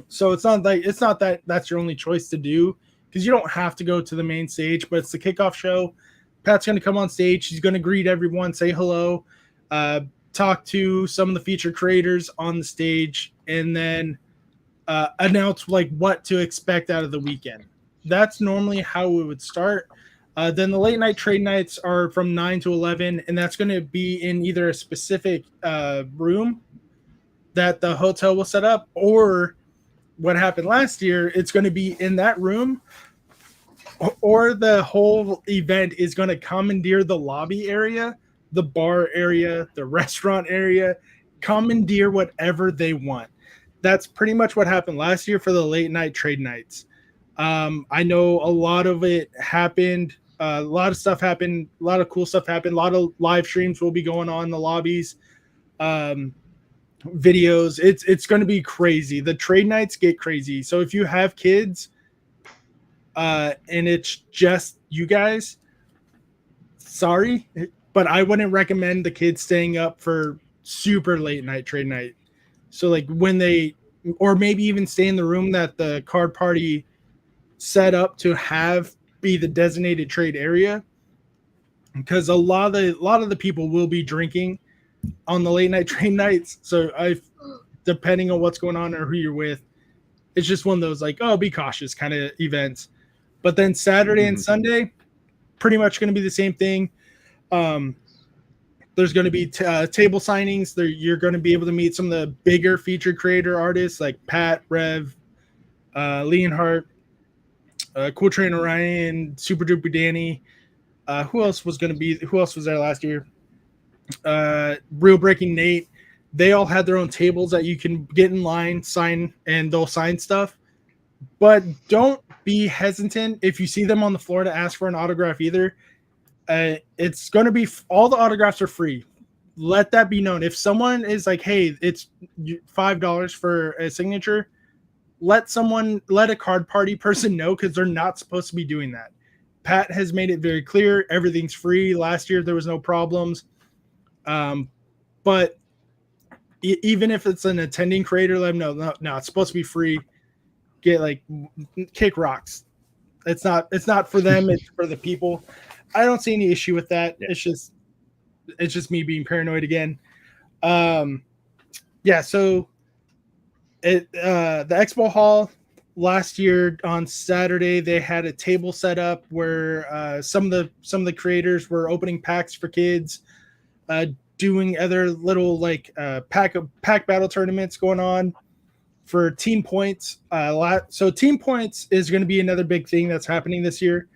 So it's not that that's your only choice to do because you don't have to go to the main stage, but it's the kickoff show. Pat's going to come on stage. He's going to greet everyone, say hello, talk to some of the featured creators on the stage, and then announce like what to expect out of the weekend. That's normally how it would start. Then the late night trade nights are from 9 to 11, and that's going to be in either a specific room that the hotel will set up, or what happened last year, it's going to be in that room, or the whole event is going to commandeer the lobby area, the bar area, the restaurant area, commandeer whatever they want. That's pretty much what happened last year for the late night trade nights. I know a lot of it happened. A lot of stuff happened. A lot of cool stuff happened. A lot of live streams will be going on in the lobbies. videos. It's going to be crazy. The trade nights get crazy. So if you have kids, and it's just you guys, sorry, but I wouldn't recommend the kids staying up for super late night trade night. So like when they, or maybe even stay in the room that the card party set up to have be the designated trade area, because a lot of the people will be drinking on the late night trade nights. So depending on what's going on or who you're with, it's just one of those like, oh, be cautious kind of events. But then Saturday and Sunday, pretty much going to be the same thing. There's going to be table signings. You're going to be able to meet some of the bigger featured creator artists like Pat, Rev, Leonhardt, Cool Train Orion, Super Duper Danny. Who else was there last year? Real Breaking Nate. They all had their own tables that you can get in line, sign, and they'll sign stuff. But don't be hesitant if you see them on the floor to ask for an autograph either. It's going to be all the autographs are free. Let that be known. If someone is like, hey, it's $5 for a signature, let a card party person know, because they're not supposed to be doing that. Pat has made it very clear everything's free. Last year there was no problems. But even if it's an attending creator, let them know, no, it's supposed to be free. Kick rocks. It's not for them. It's for the people. I don't see any issue with that. Yeah. It's just me being paranoid again. Yeah. So the Expo Hall last year on Saturday, they had a table set up where some of the creators were opening packs for kids, doing other little pack battle tournaments going on for team points. So team points is going to be another big thing that's happening this year.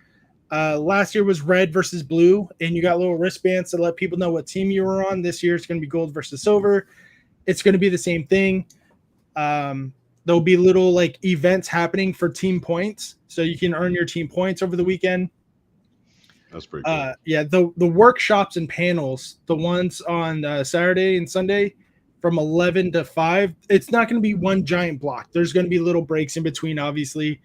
Last year was red versus blue, and you got little wristbands to let people know what team you were on. This year it's going to be gold versus silver. It's going to be the same thing. There'll be little events happening for team points, so you can earn your team points over the weekend. That's pretty cool. Yeah, the workshops and panels, the ones on Saturday and Sunday from 11 to 5, it's not going to be one giant block. There's going to be little breaks in between, obviously.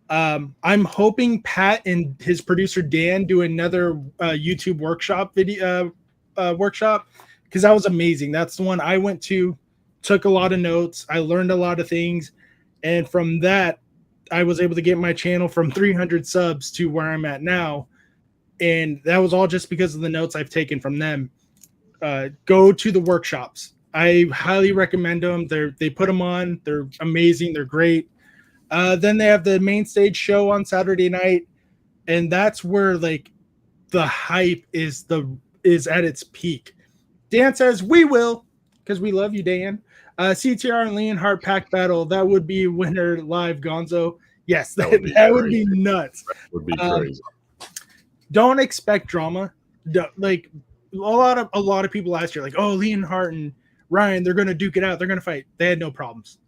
I'm hoping Pat and his producer Dan do another YouTube workshop video workshop, because that was amazing. That's the one I went to, took a lot of notes. I learned a lot of things, and from that, I was able to get my channel from 300 subs to where I'm at now, and that was all just because of the notes I've taken from them. Go to the workshops. I highly recommend them. They put them on. They're amazing. They're great. Then they have the main stage show on Saturday night, and that's where the hype is at its peak. Dan says we will, because we love you, Dan. CTR and Leonhardt pack battle, that would be winner live Gonzo. Yes, that would be nuts. That would be crazy. Don't expect drama. A lot of people last year oh, Leonhardt and Ryan, they're going to duke it out. They're going to fight. They had no problems.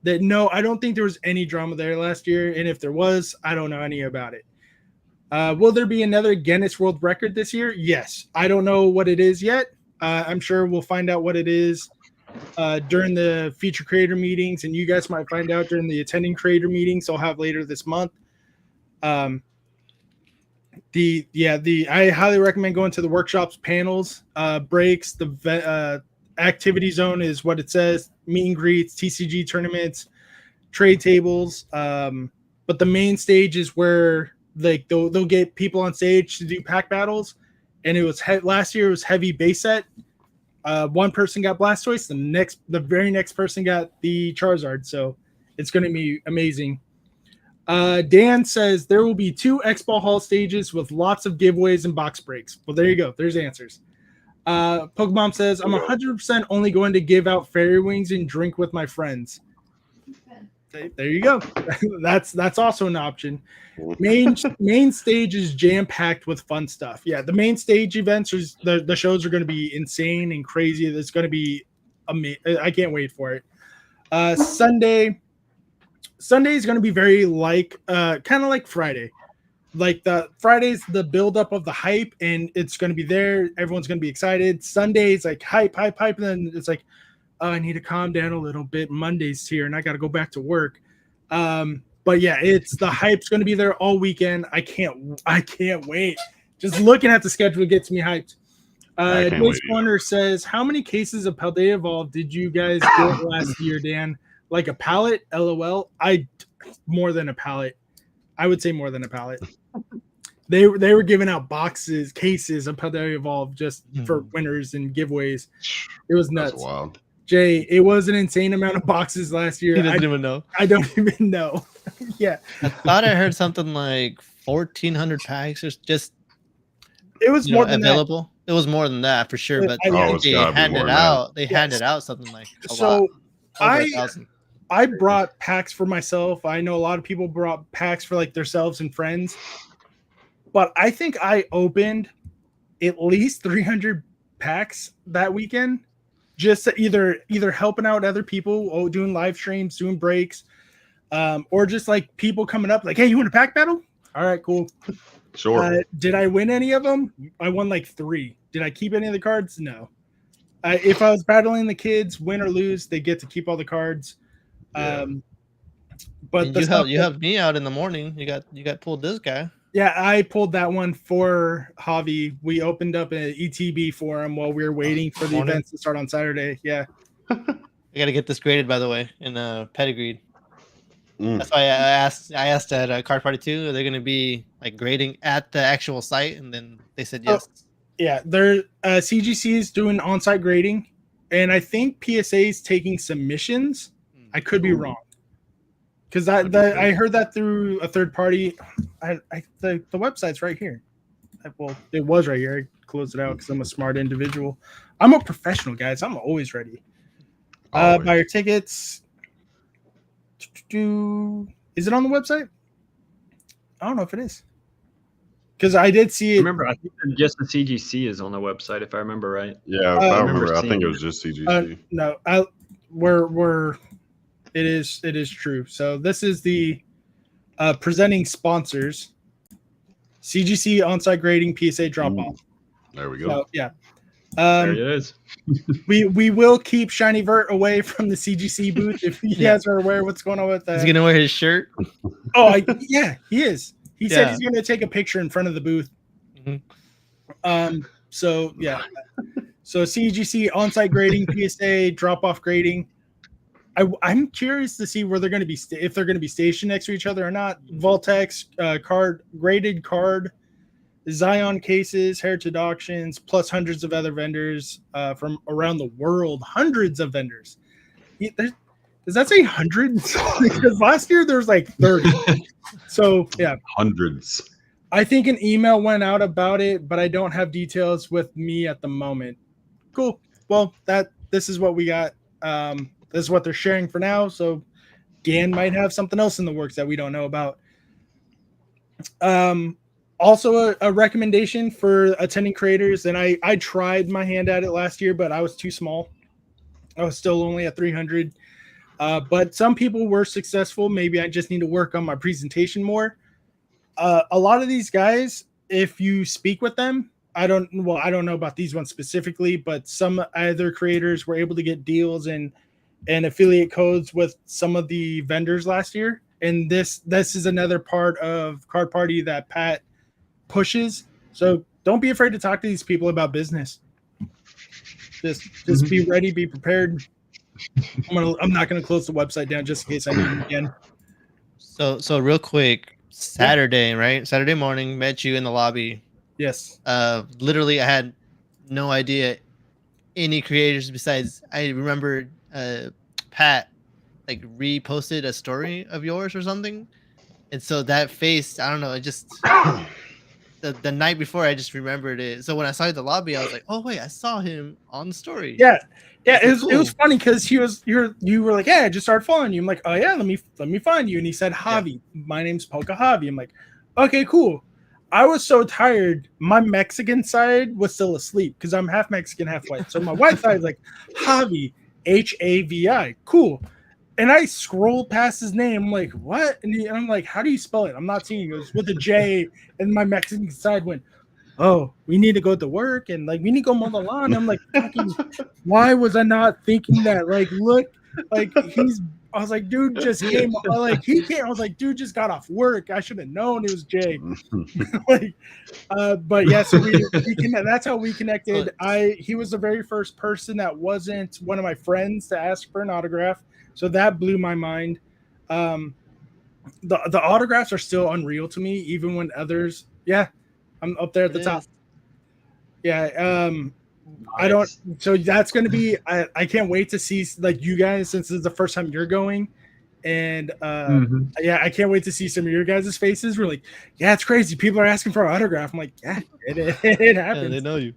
I don't think there was any drama there last year, and if there was, I don't know any about it. Will there be another Guinness World Record this year? Yes. I don't know what it is yet. I'm sure we'll find out what it is during the feature creator meetings, and you guys might find out during the attending creator meetings I'll have later this month. I highly recommend going to the workshops, panels, breaks. The activity zone is what it says. Meet and greets, TCG tournaments, trade tables. But the main stage is where they'll get people on stage to do pack battles. And it was last year it was heavy base set. One person got Blastoise, the very next person got the Charizard. So it's going to be amazing. Dan says there will be 2 Expo Hall stages with lots of giveaways and box breaks. Well, there you go. There's answers. Pokemon says I'm 100% only going to give out fairy wings and drink with my friends. There you go. That's also an option. Main stage is jam packed with fun stuff. Yeah, the main stage events the shows are going to be insane and crazy. It's going to be amazing. I can't wait for it. Sunday is going to be very kind of like Friday. The Friday's the buildup of the hype, and it's going to be there. Everyone's going to be excited. Sunday's hype, and then it's oh, I need to calm down a little bit. Monday's here and I got to go back to work. But yeah, it's the hype's going to be there all weekend. I can't wait. Just looking at the schedule gets me hyped. Dave's Corner says, how many cases of Paldea Evolve did you guys get last year, Dan? Like a pallet? LOL. More than a pallet. I would say more than a pallet. They were giving out cases of Paldea Evolve just for winners and giveaways. It was nuts. That's wild. Jay, it was an insane amount of boxes last year. He doesn't even know. I don't even know. Yeah. I thought I heard something like 1,400 packs or just it was more than available. It was more than that for sure, but they handed out something like a lot. I brought packs for myself. I know a lot of people brought packs for like themselves and friends, but I think I opened at least 300 packs that weekend, just either helping out other people, doing live streams, doing breaks, or just like people coming up like, hey, you want a pack battle? All right, cool. Sure. Did I win any of them? I won like 3. Did I keep any of the cards? No. If I was battling the kids, win or lose, they get to keep all the cards. Yeah. But you helped me out in the morning. You got pulled this guy. Yeah, I pulled that one for Javi. We opened up an ETB for him while we were waiting for the events to start on Saturday. Yeah. I got to get this graded, by the way, in pedigreed. That's why I asked at Card Party 2, are they going to be like grading at the actual site? And then they said yes. Yeah, they're CGC is doing on-site grading, and I think PSA is taking submissions. I could be wrong, because I heard that through a third party. The website's right here. Well, it was right here. I closed it out because I'm a smart individual. I'm a professional, guys. I'm always ready. Buy your tickets. Is it on the website? I don't know if it is. Because I did see it. Remember, I think just the CGC is on the website, if I remember right. Yeah, I remember. I think it was just CGC. No, it is true. So this is the presenting sponsors. CGC on-site grading, PSA drop-off. There we go. So, yeah. There it is. we will keep Shiny Vert away from the CGC booth if you guys are aware of what's going on with that. He's going to wear his shirt? Yeah, he is. He said he's going to take a picture in front of the booth. Mm-hmm. So, yeah. So CGC on-site grading, PSA drop-off grading. I'm curious to see where they're going to be, if they're going to be stationed next to each other or not. Voltex, graded card, Zion cases, Heritage Auctions, plus hundreds of other vendors from around the world. Hundreds of vendors. Does that say hundreds? Because last year there was like 30. So, yeah. Hundreds. I think an email went out about it, but I don't have details with me at the moment. Cool. Well, this is what we got. This is what they're sharing for now. So GAN might have something else in the works that we don't know about. Also a recommendation for attending creators. And I tried my hand at it last year, but I was too small. I was still only at 300. But some people were successful. Maybe I just need to work on my presentation more. A lot of these guys, if you speak with them, I don't know about these ones specifically, but some other creators were able to get deals and affiliate codes with some of the vendors last year. And this is another part of Card Party that Pat pushes. So don't be afraid to talk to these people about business. Just be ready, be prepared. I'm not gonna close the website down just in case I need it again. So real quick, Saturday, right? Saturday morning, met you in the lobby. Yes. Literally, I had no idea any creators besides I remember Pat like reposted a story of yours or something, and so that face, I don't know, it just the night before I just remembered it. So when I saw you in the lobby, I was like, oh wait, I saw him on the story. Yeah, it was funny because you were like, yeah, I just started following you. I'm like, oh yeah, let me find you. And he said, Javi, my name's Polka Javi. I'm like, okay, cool. I was so tired. My Mexican side was still asleep because I'm half Mexican, half white. So my white side is like Javi, Havi, cool. And I scrolled past his name. I'm like, what? And I'm like, how do you spell it? I'm not seeing it. It was with a J. And my Mexican side went, oh, we need to go to work and like we need to go mow the lawn. I'm like, why was I not thinking that? Like, look, like I was like, dude just came, like he came. I was like, dude just got off work. I should have known it was Jay. Like, but yeah, so that's how we connected. He was the very first person that wasn't one of my friends to ask for an autograph, so that blew my mind. The autographs are still unreal to me, even when others. Yeah, I'm up there at the top. Yeah. I don't. So that's going to be. I can't wait to see like you guys, since this is the first time you're going, and yeah, I can't wait to see some of your guys' faces. We're like, yeah, it's crazy. People are asking for an autograph. I'm like, yeah, it happens. Yeah, they know you.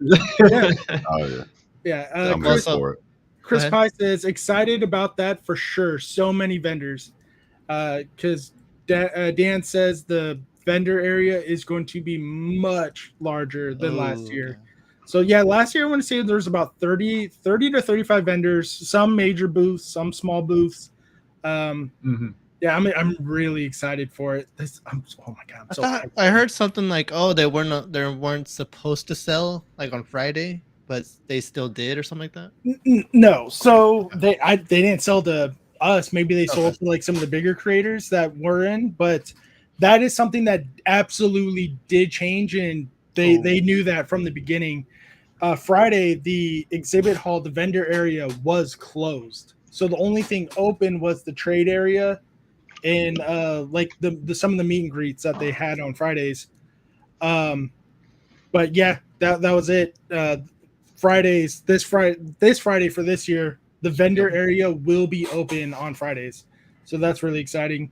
Oh yeah. Yeah. I'm ready for it. Chris Pye says excited about that for sure. So many vendors. Because Dan says the vendor area is going to be much larger than last year. Okay. So yeah, last year I want to say there was about 30 to 35 vendors, some major booths, some small booths. Yeah, I'm really excited for it. Oh my god! I heard something like, oh, they weren't supposed to sell like on Friday, but they still did, or something like that. No, so they didn't sell to us. Maybe they sold to like some of the bigger creators that were in, but that is something that absolutely did change, and they knew that from the beginning. Friday, the exhibit hall, the vendor area was closed, so the only thing open was the trade area and like the some of the meet and greets that they had on Fridays. But yeah, that was it. Fridays, this Friday for this year, the vendor area will be open on Fridays, so that's really exciting.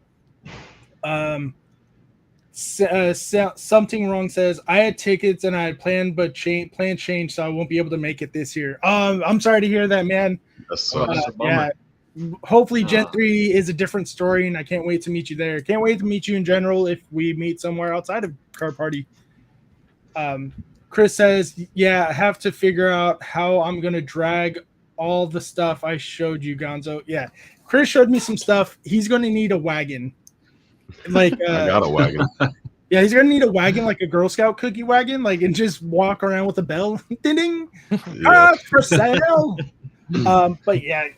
Something wrong says I had tickets and I had planned, but plans changed, so I won't be able to make it this year. I'm sorry to hear that, man. That's Yeah, hopefully Gen 3 is a different story, and I can't wait to meet you there. Can't wait to meet you in general if we meet somewhere outside of Card Party. Chris says, yeah, I have to figure out how I'm gonna drag all the stuff I showed you, Gonzo. Yeah, Chris showed me some stuff. He's gonna need a wagon. Like I got a wagon. Yeah, he's gonna need a wagon, like a Girl Scout cookie wagon, like, and just walk around with a bell, ding ding, for sale. But yeah,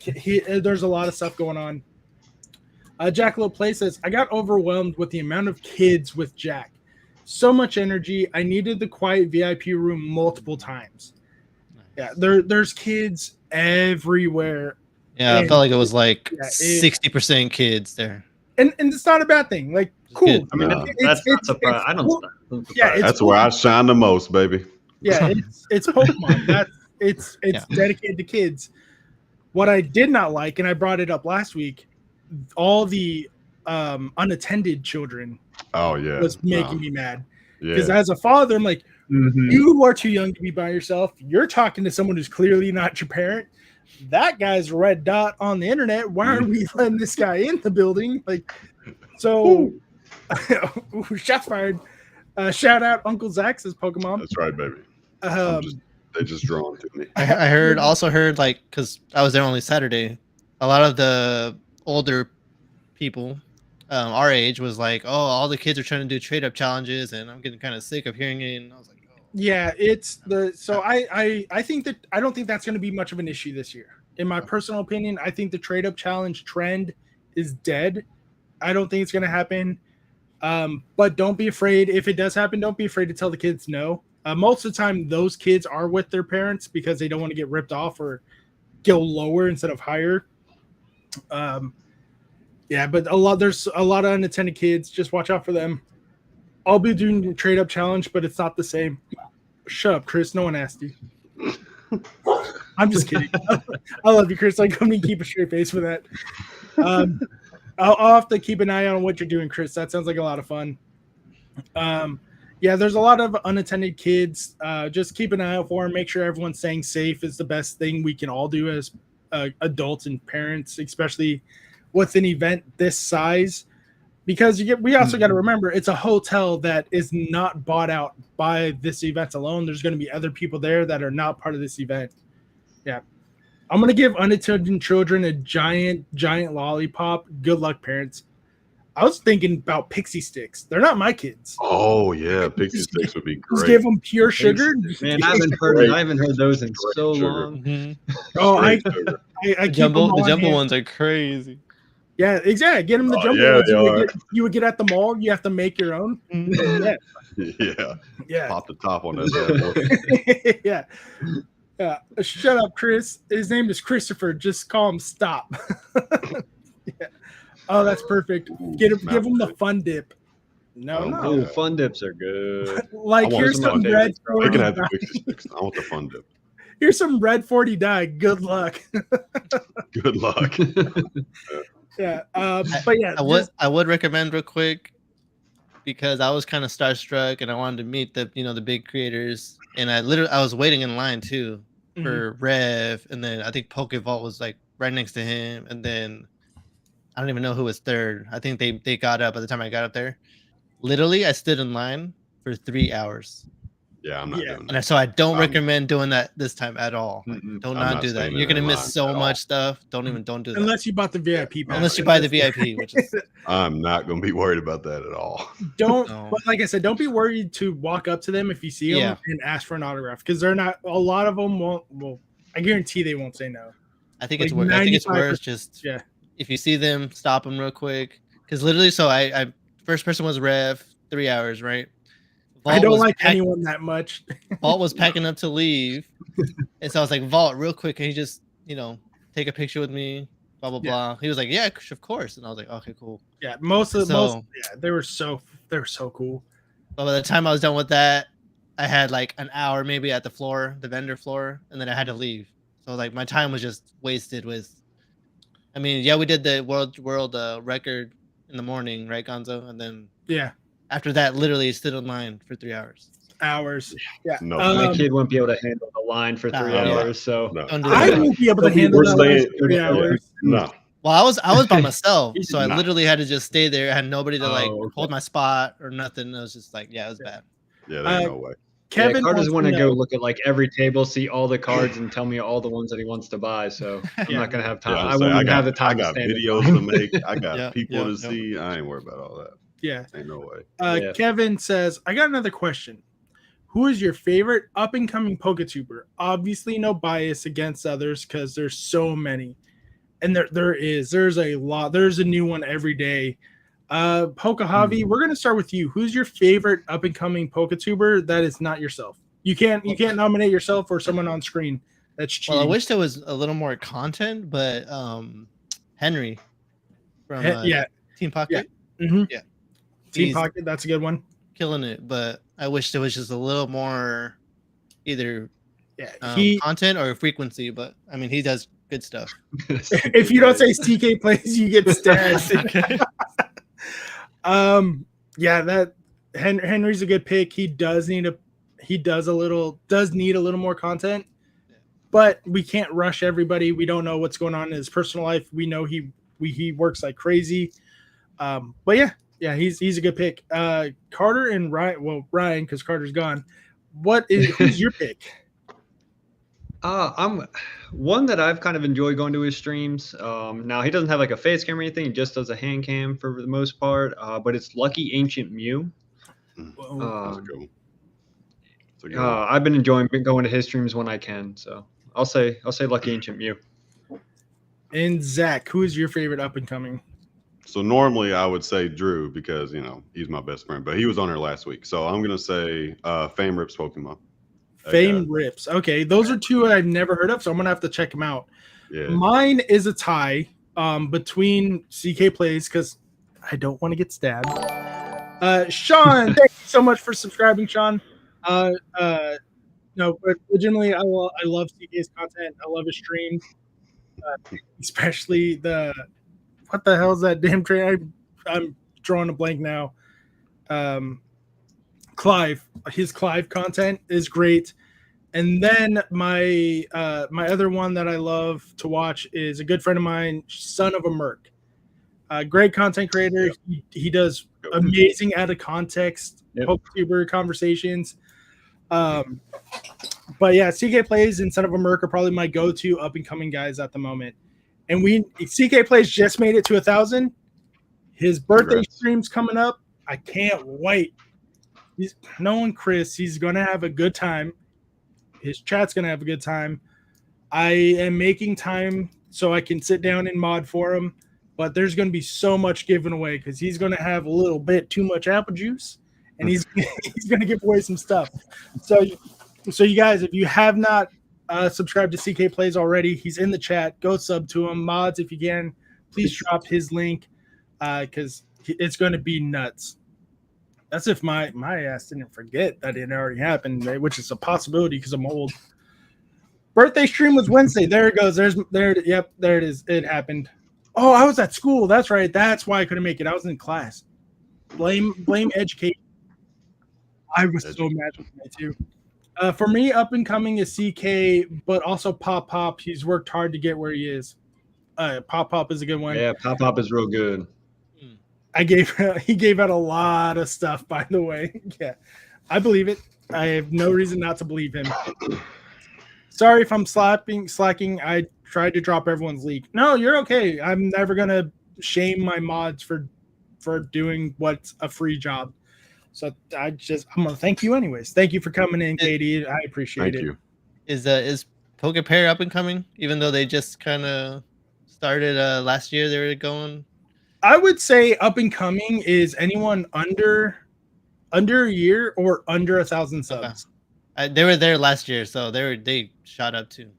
there's a lot of stuff going on. Jackalope Play says, I got overwhelmed with the amount of kids with Jack. So much energy. I needed the quiet VIP room multiple times. Yeah, there's kids everywhere. Yeah, I felt like it was like 60% kids there. And it's not a bad thing. Like, cool. I mean, that's not surprising. I don't. Yeah, that's where I shine the most, baby. Yeah, it's Pokemon. It's dedicated to kids. What I did not like, and I brought it up last week, all the unattended children. Oh yeah, was making me mad. Because as a father, I'm like, Mm-hmm. You are too young to be by yourself. You're talking to someone who's clearly not your parent. That guy's a red dot on the internet. Why are we letting this guy in the building? Like, so shots fired. Shout out Uncle Zach says Pokemon. That's right, baby. They just drawn to me. I also heard like, because I was there only Saturday, a lot of the older people our age was like, oh, all the kids are trying to do trade up challenges, and I'm getting kind of sick of hearing it. And I was like, oh. Yeah, it's the so I think that I don't think that's going to be much of an issue this year. In my personal opinion, I think the trade up challenge trend is dead. I don't think it's going to happen. But don't be afraid. If it does happen, don't be afraid to tell the kids no. Most of the time, those kids are with their parents because they don't want to get ripped off or go lower instead of higher. Yeah, but there's a lot of unattended kids. Just watch out for them. I'll be doing the trade up challenge, but it's not the same. Shut up, Chris. No one asked you. I'm just kidding. I love you, Chris. Like, come and keep a straight face for that. I'll have to keep an eye on what you're doing, Chris. That sounds like a lot of fun. Yeah, there's a lot of unattended kids. Just keep an eye out for them. Make sure everyone's staying safe is the best thing we can all do as adults and parents, especially with an event this size. Because we also got to remember, it's a hotel that is not bought out by this event alone. There's going to be other people there that are not part of this event. Yeah. I'm going to give unattended children a giant lollipop. Good luck, parents. I was thinking about pixie sticks. They're not my kids. Oh yeah, pixie sticks would be Just great. give them pure sugar. Man, I haven't heard those in so sugar. long. Mhm. Oh, I Straight sugar. keep them The on jumbo hand. ones are crazy. Yeah, exactly. Get them the Oh, jumbo yeah, ones they you would get at the mall. You have to make your own. Yeah, Yeah. yeah, Pop the top on that bad boy. yeah. Yeah. Shut up, Chris. His name is Christopher. Just call him Stop. Yeah. Oh, that's perfect. Give him the fun dip. No, Oh, no. Oh, yeah. fun dips are good. Like I want here's some some fun red dips. They 40 can have the dye. pixie sticks. I want the fun dip. Here's some red 40 dye. Good luck. Good luck. Yeah. But yeah, I would recommend real quick because I was kind of starstruck and I wanted to meet the big creators, and I was waiting in line too for Rev, and then I think Pokevault was like right next to him, and then I don't even know who was third. I think they got up by the time I got up there. Literally, I stood in line for 3 hours. Yeah, I'm not doing that. And so I don't I'm- recommend doing that this time at all. Like, Mm-mm. do I'm not not do that. standing You're gonna in miss line so at much all. stuff. Don't do that. unless you bought the VIP pass. Unless you buy the VIP, which is I'm not going to be worried about that at all. Don't, No. but like I said, don't be worried to walk up to them if you see them Yeah. and ask for an autograph because they're not. A lot of them won't. Well, I guarantee they won't say no. I think Like it's worse. I think it's 95%, worse. Just yeah. if you see them, stop them real quick. Because literally, so I first person was Rev, 3 hours, right? I don't was like anyone that much. Vault was packing up to leave, and so I was like, Vault, real quick, can you just take a picture with me? Blah blah Yeah. blah. He was like, yeah, of course, and I was like, okay, cool. Yeah, they were so cool. But by the time I was done with that, I had like an hour maybe at the vendor floor, and then I had to leave. So like my time was just wasted with. I mean, yeah, we did the world record in the morning, right, Gonzo? And then Yeah, after that, literally stood in line for 3 hours. hours. Yeah, No. My kid won't be able to handle the line for 3 yeah. hours. So No. Don't do I that. won't be able to Don't be handle worse that than line it. for 3 Yeah. hours. No. Well, I was by myself, so I Nah. literally had to just stay there. I had nobody to like Oh, okay. hold my spot or nothing. It was just like, yeah, it was bad. Yeah, there's Uh, no way. Kevin Carter's wants want to to go know- look at like every table, see all the cards, and tell me all the ones that he wants to buy. So I'm Yeah. not gonna have time. Yeah, I I'm won't saying, even have the time I to got stand in videos line. to make. I got Yeah, people to yeah. see. I ain't worried about all that. Yeah. Ain't no way. Yeah. Kevin says, I got another question. Who is your favorite up and coming PokeTuber? Obviously, no bias against others because there's so many, and there's a lot. There's a new one every day. Pokahavi, we're gonna start with you. Who's your favorite up and coming PokeTuber that is not yourself? You can't nominate yourself or someone on screen. That's cheating. Well, I wish there was a little more content, but Henry from Yeah. Team Pocket, Mm-hmm. Yeah. Team He's Pocket, that's a good one. killing it. But I wish there was just a little more either Yeah, content or frequency. But I mean, he does good stuff. if you don't say CK plays, you get stabbed. Yeah, that Henry's a good pick. He does need a little more content, but we can't rush everybody. We don't know what's going on in his personal life. We know he works like crazy. But yeah, he's a good pick. Carter and Ryan, because Carter's gone. Who's your pick? I'm one that I've kind of enjoyed going to his streams. Now he doesn't have like a face cam or anything; he just does a hand cam for the most part. But it's Lucky Ancient Mew. That's a good one. That's a good one. I've been enjoying going to his streams when I can. So I'll say Lucky Ancient Mew. And Zach, who is your favorite up and coming? So normally I would say Drew because he's my best friend, but he was on here last week. So I'm gonna say Fame Rips Pokemon. Fame Rips. Okay, those are two I've never heard of, so I'm gonna have to check them out. Yeah. Mine is a tie between CK Plays because I don't want to get stabbed. Sean, thank you so much for subscribing, Sean. No, but originally I love CK's content. I love his streams, especially what the hell is that damn train? I'm drawing a blank now. Clive, his Clive content is great. And then my other one that I love to watch is a good friend of mine, Son of a Merc. Great content creator. He does amazing out of context PokeTuber conversations. But yeah, CK Plays and Son of a Merc are probably my go-to up and coming guys at the moment. And CK Plays just made it to 1,000. His birthday Congrats. stream's coming up. I can't wait. He's knowing Chris. He's going to have a good time. His chat's going to have a good time. I am making time so I can sit down and mod for him, but there's going to be so much given away because he's going to have a little bit too much apple juice, and he's going to give away some stuff. So you guys, if you have not subscribed to CK Plays already, he's in the chat. Go sub to him. Mods, if you can, please drop his link because it's going to be nuts. That's if my ass didn't forget that it already happened, which is a possibility because I'm old. Birthday stream was Wednesday. There it goes. Yep, there it is. It happened. Oh, I was at school. That's right. That's why I couldn't make it. I was in class. Blame education. I was so mad with me too. For me, up and coming is CK, but also Pop Pop. He's worked hard to get where he is. Pop Pop is a good one. Yeah, Pop Pop is real good. He gave out a lot of stuff, by the way. Yeah, I believe it. I have no reason not to believe him. Sorry if I'm slacking. I tried to drop everyone's leak. No, you're okay. I'm never gonna shame my mods for doing what's a free job. So I'm gonna thank you anyways. Thank you for coming in, Katie. I appreciate it. Thank you. Is PokePair up and coming? Even though they just kind of started last year, they were going. I would say up and coming is anyone under a year or under 1,000 subs. They were there last year, so they shot up too.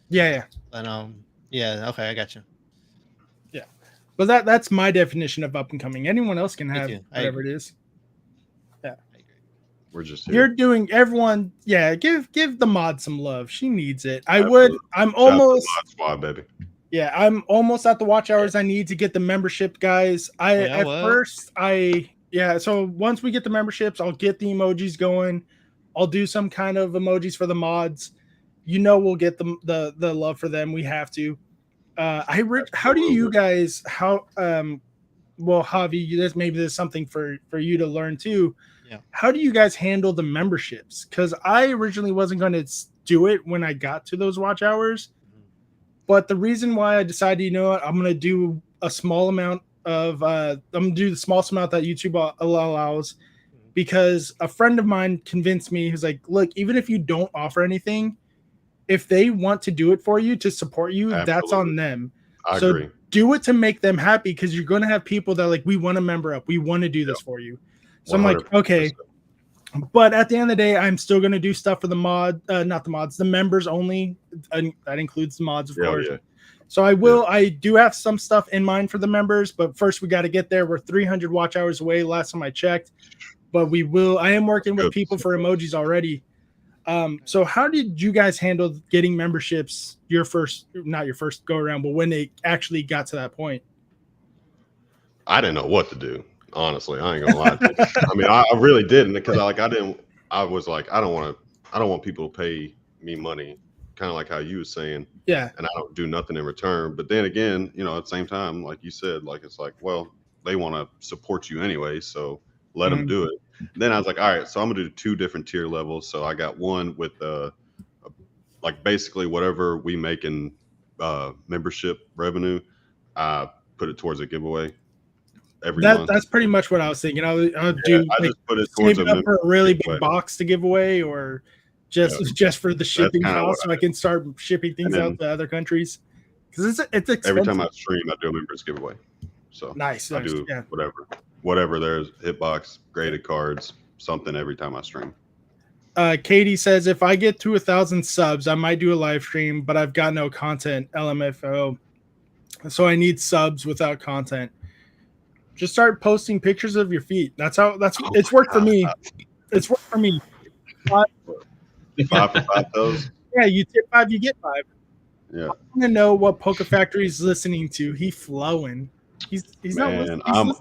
Yeah. And yeah, okay, I got you. Yeah, but that's my definition of up and coming. Anyone else can have whatever it is. Yeah, we're just here. You're doing everyone. Yeah, give the mod some love. She needs it. Absolutely. I'm almost. Mod squad, baby. Yeah, I'm almost at the watch hours I need to get the membership, guys. So once we get the memberships, I'll get the emojis going. I'll do some kind of emojis for the mods. We'll get the love for them. We have to. How do you guys Javi, maybe there's something for you to learn too. Yeah. How do you guys handle the memberships? Because I originally wasn't going to do it when I got to those watch hours. But the reason why I decided, I'm going to do a small amount of, I'm going to do the smallest amount that YouTube allows, because a friend of mine convinced me, he's like, look, even if you don't offer anything, if they want to do it for you to support you, Absolutely. That's on them. I agree. Do it to make them happy, because you're going to have people that are like, we want to member up. We want to do this for you. So 100%. I'm like, okay. But at the end of the day, I'm still going to do stuff for the members only. And that includes the mods, of course. Yeah. So I do have some stuff in mind for the members, but first we got to get there. We're 300 watch hours away last time I checked, but I am working with people for emojis already. So how did you guys handle getting memberships not your first go around, but when they actually got to that point? I didn't know what to do. Honestly, I ain't gonna lie to you. I mean, I really didn't, because I was like, I don't want people to pay me money, kind of like how you was saying. Yeah. And I don't do nothing in return. But then again, at the same time, like you said, like, it's like, well, they want to support you anyway, so let them do it. Then I was like, all right, so I'm gonna do 2 different tier levels. So I got one with like basically whatever we make in membership revenue, I put it towards a giveeway. That's pretty much what I was thinking. I just put it towards a really big box to give away, or just for the shipping cost, so I can start shipping things out to other countries. Because it's expensive. Every time I stream, I do a members giveaway. So nice. I do whatever. There's hitbox, graded cards, something every time I stream. Katie says, if I get to 1,000 subs, I might do a live stream, but I've got no content. LMFO. So I need subs without content. Just start posting pictures of your feet. It's worked for me. It's worked for me. 5 for 5 those. Yeah, you tip 5, you get 5. Yeah. I want to know what Poke Factory's listening to. He flowing. He's not listening. I'm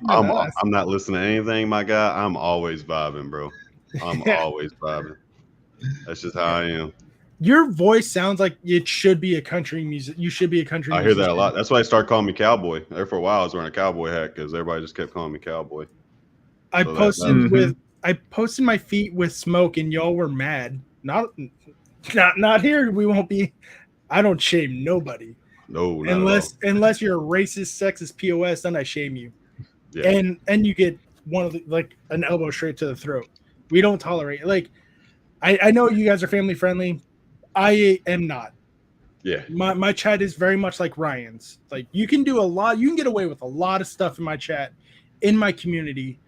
not listening to anything, my guy. I'm always vibing, bro. I'm always vibing. That's just how I am. Your voice sounds like it should be a country music. You should be a country musician. I hear that a lot. That's why they started calling me Cowboy. There for a while, I was wearing a cowboy hat because everybody just kept calling me Cowboy. I posted my feet with smoke, and y'all were mad. Not here. We won't be. I don't shame nobody. No, unless you're a racist, sexist POS, then I shame you. Yeah. and you get one of the, like an elbow straight to the throat. We don't tolerate like I know you guys are family friendly. I am not. Yeah. My chat is very much like Ryan's. Like you can do a lot, you can get away with a lot of stuff in my chat, in my community,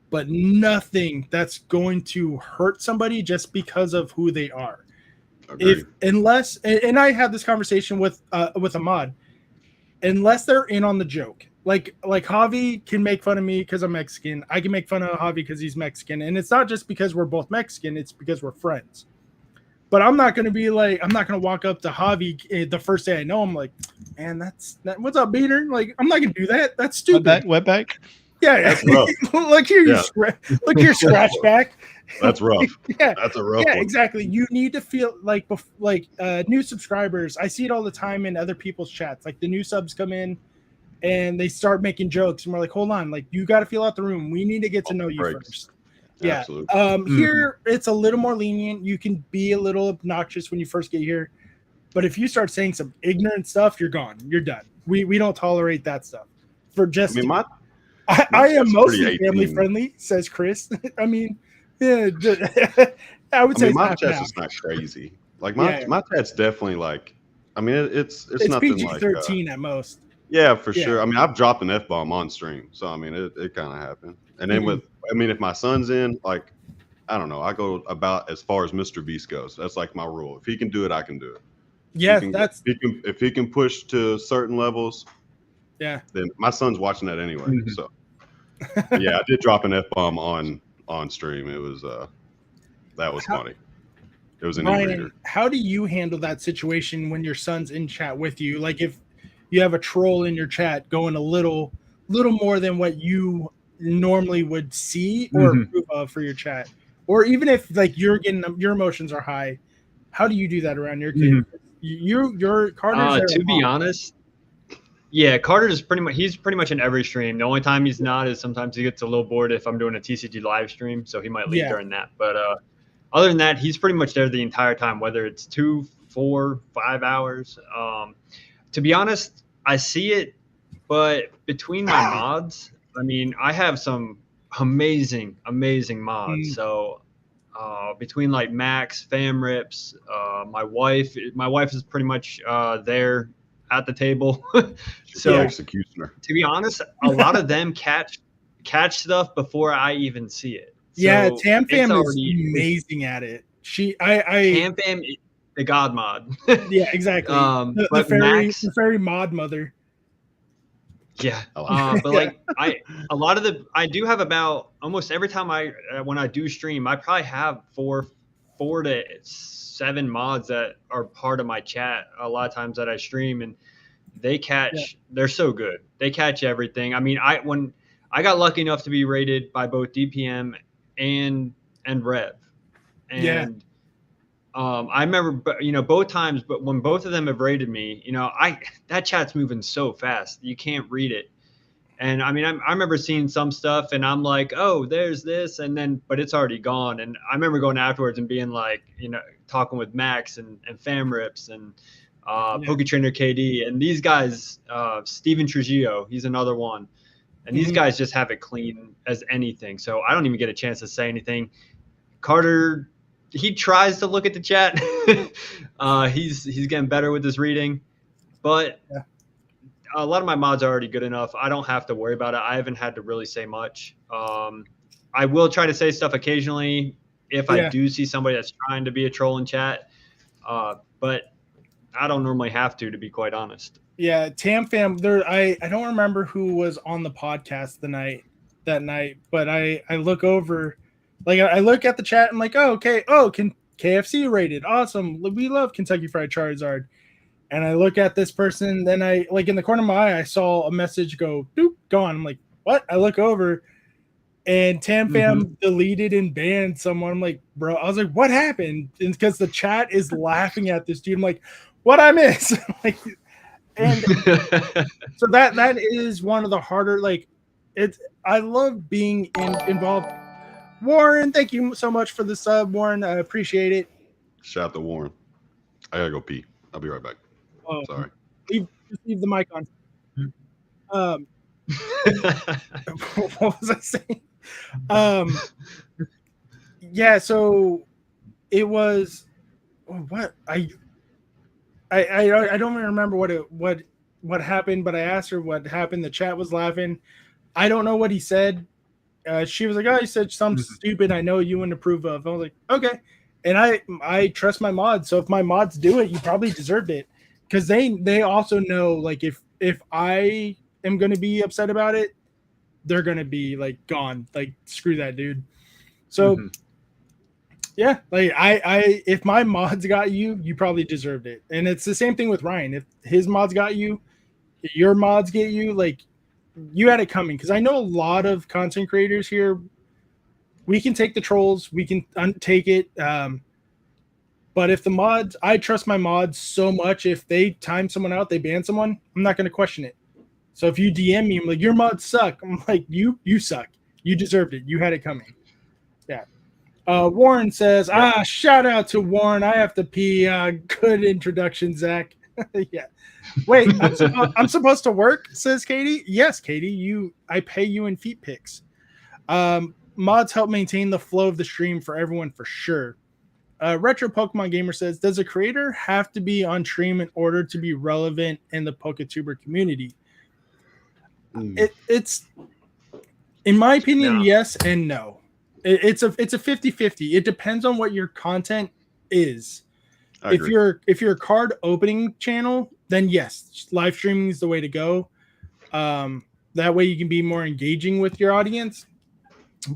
but nothing that's going to hurt somebody just because of who they are. Agreed. Unless, and I had this conversation with Ahmad, unless they're in on the joke. Like Javi can make fun of me because I'm Mexican. I can make fun of Javi because he's Mexican, and it's not just because we're both Mexican. It's because we're friends. But I'm not going to be like, I'm not going to walk up to Javi the first day I know him like, man, what's up, Beater? Like, I'm not going to do that. That's stupid. Wetback. Yeah. That's rough. Look here, Yeah. look here, scratch back. That's rough. Yeah. That's a rough Yeah, one. exactly. You need to feel like new subscribers. I see it all the time in other people's chats. Like the new subs come in and they start making jokes and we're like, hold on, like you got to feel out the room. We need to get to know you first. Yeah. Absolutely. Here it's a little more lenient. You can be a little obnoxious when you first get here, but if you start saying some ignorant stuff, you're gone. You're done. We don't tolerate that stuff. For just, I mean, I am mostly pretty family 18. friendly, says Chris. I mean, yeah, I would say it's my not chat's now. just not crazy. Like my chat's definitely like, I mean, it's nothing PG-13 like at most. Yeah, for sure. I mean, I've dropped an F-bomb on stream, so I mean, it kind of happened. And then if my son's in, like, I don't know, I go about as far as Mr. Beast goes. That's like my rule. If he can do it, I can do it. Yeah, if he can push to certain levels. Yeah. Then my son's watching that anyway. So yeah, I did drop an F-bomb on stream. It was that was funny. It was an e-reader. How do you handle that situation when your son's in chat with you? Like if you have a troll in your chat going a little more than what you normally would see or approve of for your chat, or even if like your emotions are high, how do you do that around your kid? Your Carter's to be honest, yeah, Carter's he's pretty much in every stream. The only time he's not is sometimes he gets a little bored if I'm doing a TCG live stream, so he might leave during that. But other than that, he's pretty much there the entire time, whether it's 2, 4, 5 hours. To be honest, I see it, but between my mods, I mean, I have some amazing mods. So between like Max, Fam Rips, my wife is pretty much there at the table. So executioner. To be honest, a lot of them catch stuff before I even see it. So yeah, Tam Fam is amazing at it. Tam Fam, the god mod. Yeah, exactly. The fairy mod mother. Yeah, but like I do have about almost every time when I do stream, I probably have 4 to 7 mods that are part of my chat. A lot of times that I stream, and they catch. They're so good. They catch everything. I mean, when I got lucky enough to be rated by both DPM and Rev, and I remember, both times, but when both of them have rated me, that chat's moving so fast, you can't read it. And I mean, I remember seeing some stuff and I'm like, oh, there's this. And then, but it's already gone. And I remember going afterwards and being like, talking with Max and Fam Rips and Poketrainer KD and these guys, Steven Trujillo, he's another one. And these guys just have it clean as anything. So I don't even get a chance to say anything. Carter, he tries to look at the chat. He's getting better with his reading, but a lot of my mods are already good enough. I don't have to worry about it. I haven't had to really say much. I will try to say stuff occasionally if I do see somebody that's trying to be a troll in chat, but I don't normally have to be quite honest. Yeah, Tam Fam. I don't remember who was on the podcast that night, but I look over. Like I look at the chat and like, oh, okay. Oh, can KFC rated. Awesome. We love Kentucky Fried Charizard. And I look at this person, then I like in the corner of my eye, I saw a message go, doop, gone. I'm like, what? I look over and Tam Fam deleted and banned someone. I'm like, bro, I was like, what happened? And because the chat is laughing at this dude. I'm like, what I miss? Like, and so that is one of the harder, like I love being involved. Warren, thank you so much for the sub, Warren. I appreciate it. Shout out to Warren. I gotta go pee. I'll be right back. Sorry. Leave the mic on. What was I saying? Yeah, so it was what I don't even remember what happened, but I asked her what happened. The chat was laughing. I don't know what he said. She was like, "Oh, he said something stupid. I know you wouldn't approve of." I was like, "Okay," and I trust my mods. So if my mods do it, you probably deserved it, because they also know, like, if I am gonna be upset about it, they're gonna be like gone. Like, screw that dude. So yeah, like I if my mods got you, you probably deserved it. And it's the same thing with Ryan. If his mods got you, your mods get you, like, you had it coming. Because I know a lot of content creators here. We can take the trolls, we can take it. But if the mods, I trust my mods so much. If they time someone out, they ban someone, I'm not going to question it. So if you DM me, I'm like, your mods suck. I'm like, you suck. You deserved it. You had it coming. Yeah. Warren says, shout out to Warren. I have to pee. Good introduction, Zach. Yeah. Wait, I'm supposed to work, says Katie. Yes, Katie, I pay you in feet pics. Mods help maintain the flow of the stream for everyone, for sure. Retro Pokemon Gamer says, does a creator have to be on stream in order to be relevant in the PokeTuber community? It's, in my opinion, yes and no. It's a 50-50. It depends on what your content is. If you're a card opening channel, then yes, live streaming is the way to go. That way you can be more engaging with your audience.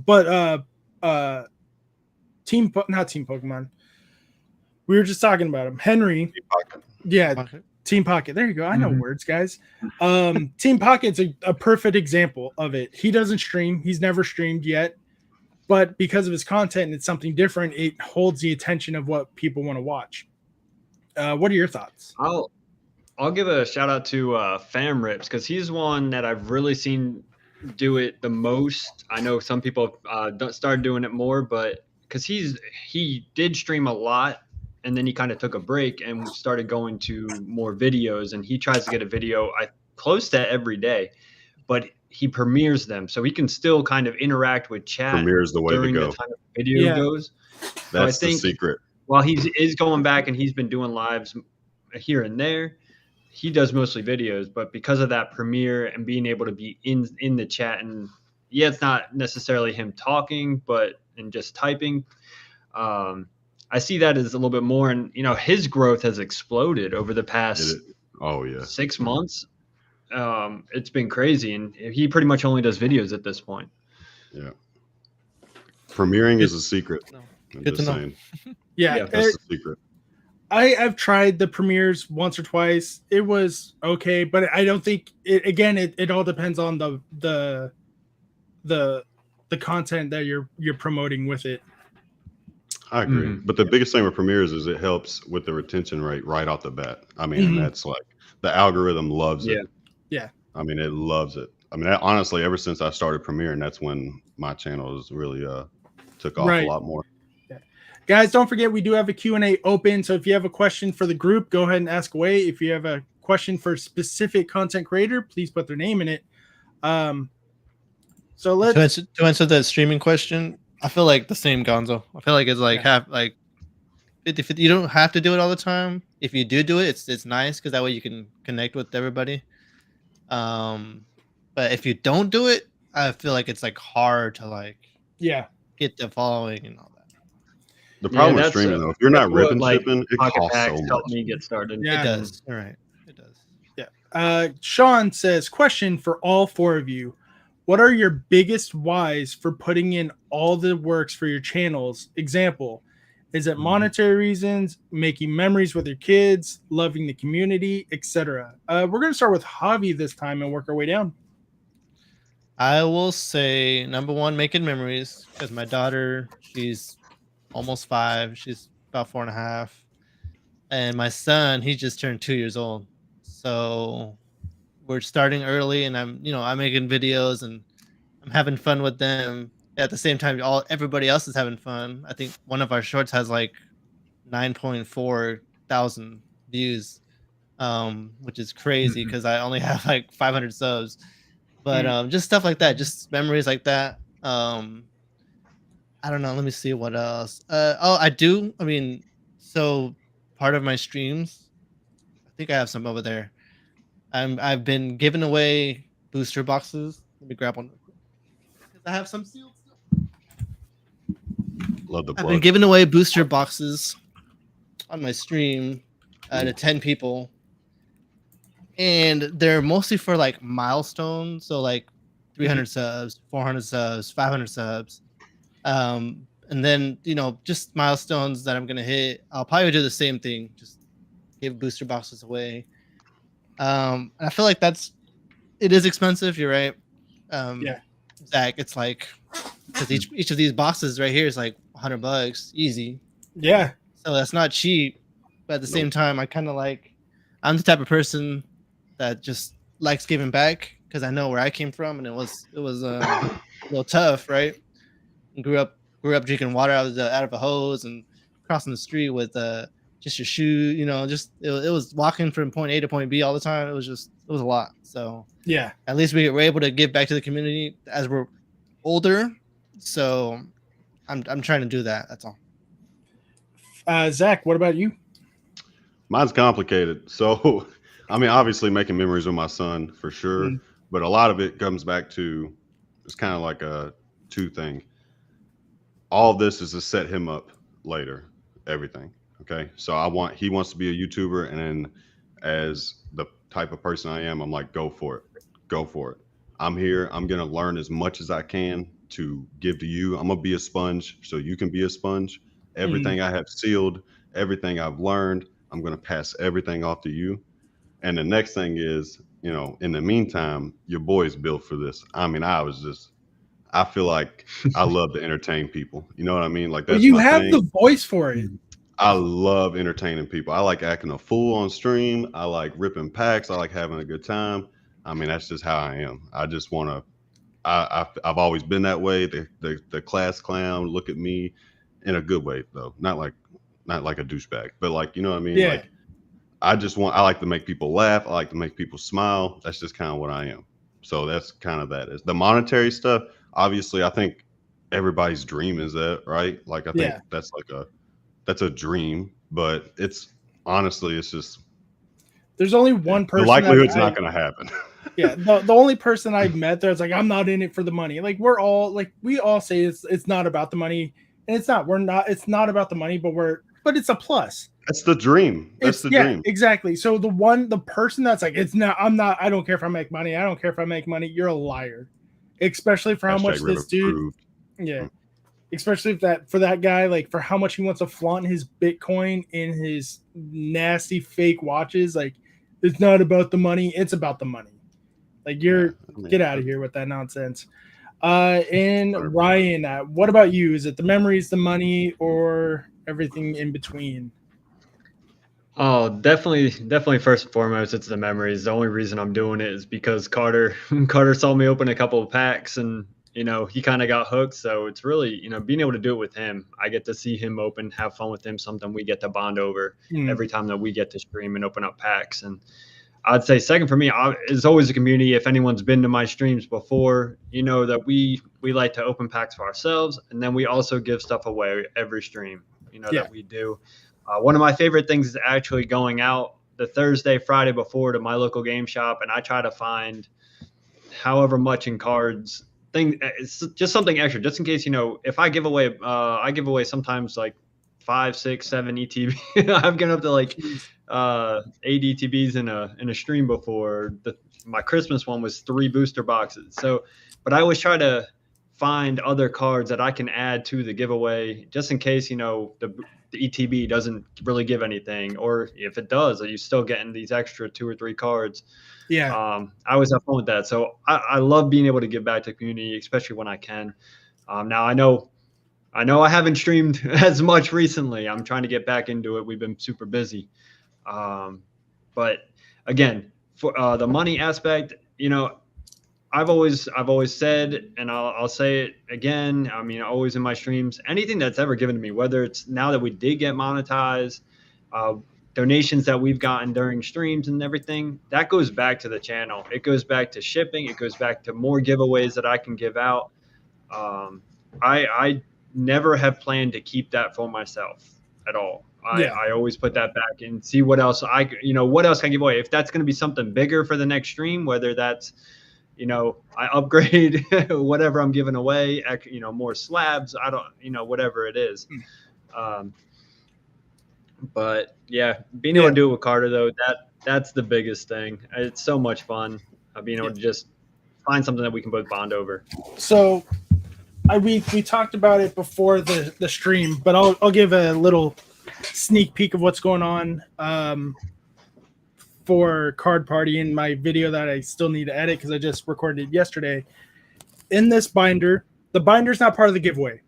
But not Team Pokemon. We were just talking about him. Henry. Team Pocket. There you go. I know words, guys. Team Pocket's a perfect example of it. He doesn't stream. He's never streamed yet. But because of his content, it's something different. It holds the attention of what people want to watch. What are your thoughts? I'll give a shout out to Fam Rips, because he's one that I've really seen do it the most. I know some people started doing it more, but because he did stream a lot, and then he kind of took a break and started going to more videos, and he tries to get a video close to every day, but he premieres them, so he can still kind of interact with chat. Premieres the way to go. The time the video goes. That's the secret. While he is going back and he's been doing lives here and there, he does mostly videos, but because of that premiere and being able to be in the chat, and it's not necessarily him talking, but and just typing. I see that as a little bit more, and his growth has exploded over the past 6 months. It's been crazy, and he pretty much only does videos at this point. Yeah, premiering is a secret. Good to know. Yeah, that's the secret. I've tried the premieres once or twice. It was okay, but I don't think it all depends on the content that you're promoting with it. I agree. But the biggest thing with premieres is it helps with the retention rate right off the bat. I mean, that's like the algorithm loves it. Yeah. I mean, it loves it. I mean, honestly, ever since I started premiering, that's when my channel has really took off a lot more. Guys, don't forget, we do have a Q&A open. So if you have a question for the group, go ahead and ask away. If you have a question for a specific content creator, please put their name in it. So let's to answer that streaming question. I feel like the same, Gonzo. I feel like it's like half, like 50-50. You don't have to do it all the time. If you do it, it's nice, because that way you can connect with everybody. But if you don't do it, I feel like it's like hard to get the following and all that. The problem with streaming, though, if you're not ripping shipping, it costs so much. Help me get started. Yeah, it does. All right, it does. Yeah. Sean says, question for all four of you: what are your biggest whys for putting in all the works for your channels? Example: is it monetary reasons, making memories with your kids, loving the community, etc.? We're going to start with Javi this time and work our way down. I will say number one, making memories, because my daughter, she's almost 5. She's about 4.5. And my son, he just turned 2 years old. So we're starting early, and I'm making videos and I'm having fun with them. At the same time, everybody else is having fun. I think one of our shorts has like 9.4 thousand views, which is crazy because I only have like 500 subs. But just stuff like that, just memories like that. I don't know. Let me see what else. I do. I mean, so part of my streams, I think I have some over there. I've been giving away booster boxes. Let me grab one real quick because I have some sealed still. Love the I've plug. been giving away booster boxes on my stream to 10 people, and they're mostly for like milestones. So like 300 subs, 400 subs, 500 subs. And then, just milestones that I'm going to hit. I'll probably do the same thing. Just give booster boxes away. And I feel like it is expensive. You're right. Yeah. Zach, it's like, because each of these boxes right here is like $100 easy. Yeah. So that's not cheap. But at the same time, I'm the type of person that just likes giving back because I know where I came from, and it was a little tough, right? And grew up drinking water out of a hose and crossing the street with just your shoe, it was walking from point A to point B all the time. It was a lot. So yeah, at least we were able to give back to the community as we're older. So I'm trying to do that. That's all. Zach, what about you? Mine's complicated. So, I mean, obviously making memories with my son for sure, but a lot of it comes back to it's kind of like a two thing. All of this is to set him up later, everything. Okay. So he wants to be a YouTuber. And then as the type of person I am, I'm like, go for it. I'm here. I'm going to learn as much as I can to give to you. I'm going to be a sponge so you can be a sponge. Everything I have sealed, everything I've learned, I'm going to pass everything off to you. And the next thing is, in the meantime, your boy's built for this. I mean, I feel like I love to entertain people. You know what I mean? Like that's you my have thing. the voice for it. I love entertaining people. I like acting a fool on stream. I like ripping packs. I like having a good time. I mean, that's just how I am. I just want to. I've always been that way. The class clown. Look at me, in a good way though. Not like a douchebag, but like, you know what I mean? Yeah. Like I like to make people laugh. I like to make people smile. That's just kind of what I am. So that's kind of that. Is the monetary stuff. Obviously, I think everybody's dream is that, right? Like I think that's a dream, but it's just there's only one person. The likelihood's not going to happen. Yeah, the only person I've met there's like, I'm not in it for the money. Like we all say it's not about the money, and it's not. It's not about the money, but it's a plus. That's the dream. That's the dream. Exactly. So the person that's like, it's not. I'm not. I don't care if I make money. I don't care if I make money. You're a liar, especially for how much this dude. Proved. Yeah. Especially for that guy, like for how much he wants to flaunt his Bitcoin in his nasty fake watches. Like, it's not about the money. It's about the money. Like get out of here with that nonsense. And Ryan, what about you? Is it the memories, the money, or everything in between? Oh, definitely. First and foremost, it's the memories. The only reason I'm doing it is because Carter saw me open a couple of packs, and he kind of got hooked. So it's really, being able to do it with him. I get to see him open, have fun with him. Something we get to bond over every time that we get to stream and open up packs. And I'd say second for me is always the community. If anyone's been to my streams before, that we like to open packs for ourselves, and then we also give stuff away every stream. That we do. One of my favorite things is actually going out the Thursday, Friday before to my local game shop, and I try to find however much in cards. It's just something extra, just in case, if I give away sometimes like 5, 6, 7 ETB. I've gone up to like 8 ETBs in a stream before. My Christmas one was 3 booster boxes. So, but I always try to find other cards that I can add to the giveaway, just in case, the ETB doesn't really give anything, or if it does, are you still getting these extra 2 or 3 cards? Yeah. I always have fun with that. So I love being able to give back to the community, especially when I can. Now I know I haven't streamed as much recently. I'm trying to get back into it. We've been super busy. But again, for the money aspect, I've always said, and I'll say it again. I mean, always in my streams, anything that's ever given to me, whether it's now that we did get monetized, donations that we've gotten during streams and everything, that goes back to the channel. It goes back to shipping. It goes back to more giveaways that I can give out. I never have planned to keep that for myself at all. I always put that back and see what else what else can I give away. If that's going to be something bigger for the next stream, whether that's, I upgrade whatever I'm giving away, more slabs, I don't, whatever it is. But yeah, being able to do it with Carter though, that's the biggest thing. It's so much fun being able to just find something that we can both bond over. So we talked about it before the stream, but I'll give a little sneak peek of what's going on for Card Party in my video that I still need to edit because I just recorded it yesterday. In this binder, the binder's not part of the giveaway.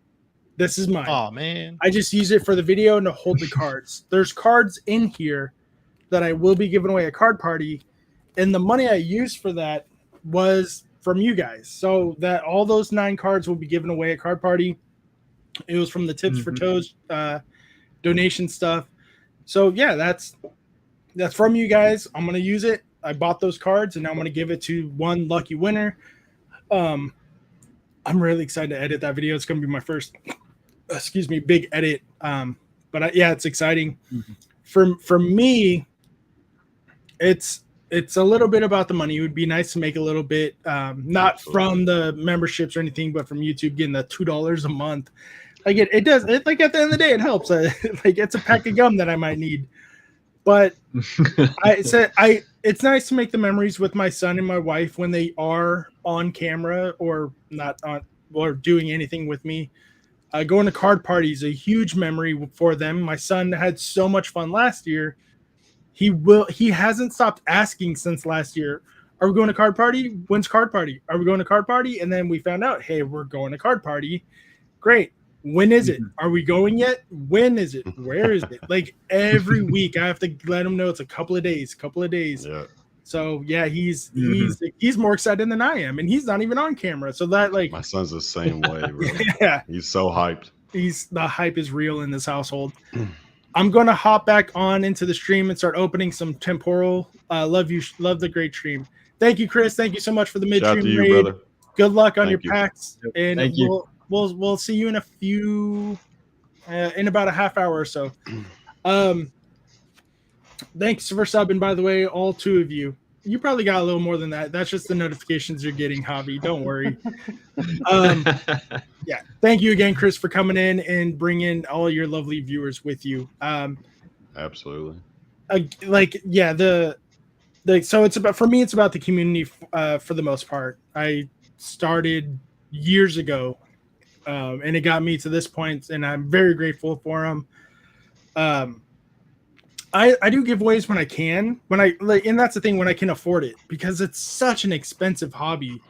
This is mine. Oh man! I just use it for the video and to hold the cards. There's cards in here that I will be giving away at Card Party, and the money I used for that was from you guys. So that all those 9 cards will be given away at Card Party. It was from the Tips for Toes donation stuff. So yeah, that's from you guys. I'm gonna use it. I bought those cards, and now I'm gonna give it to one lucky winner. I'm really excited to edit that video. It's gonna be my first, big edit. But it's exciting. For me, it's a little bit about the money. It would be nice to make a little bit, not from the memberships or anything, but from YouTube getting the $2 a month. Like it does. It, like at the end of the day, it helps. Like it's a pack of gum that I might need. But it's nice to make the memories with my son and my wife when they are on camera or not on or doing anything with me. Going to Card Party is a huge memory for them. My son had so much fun last year. He hasn't stopped asking since last year. Are we going to Card Party? When's Card Party? Are we going to Card Party? And then we found out, hey, we're going to Card Party. Great. When is it? Are we going yet? When is it? Where is it? Like every week I have to let him know it's a couple of days. Yeah. So yeah, he's more excited than I am, and he's not even on camera. So that my son's the same way, bro. Yeah. He's so hyped. The hype is real in this household. I'm gonna hop back on into the stream and start opening some temporal. Love the great stream. Thank you, Chris. Thank you so much for the midstream raid. Brother. Good luck on your packs, and we'll see you in a few in about a half hour or so. Thanks for subbing, by the way, all 2 of you. You probably got a little more than that. That's just the notifications you're getting, Javi. Don't worry. Yeah. Thank you again, Chris, for coming in and bringing all your lovely viewers with you. Absolutely. So it's about, for me, it's about the community for the most part. I started years ago, and it got me to this point, and I'm very grateful for them. I do giveaways when I can, and that's the thing, when I can afford it, because it's such an expensive hobby.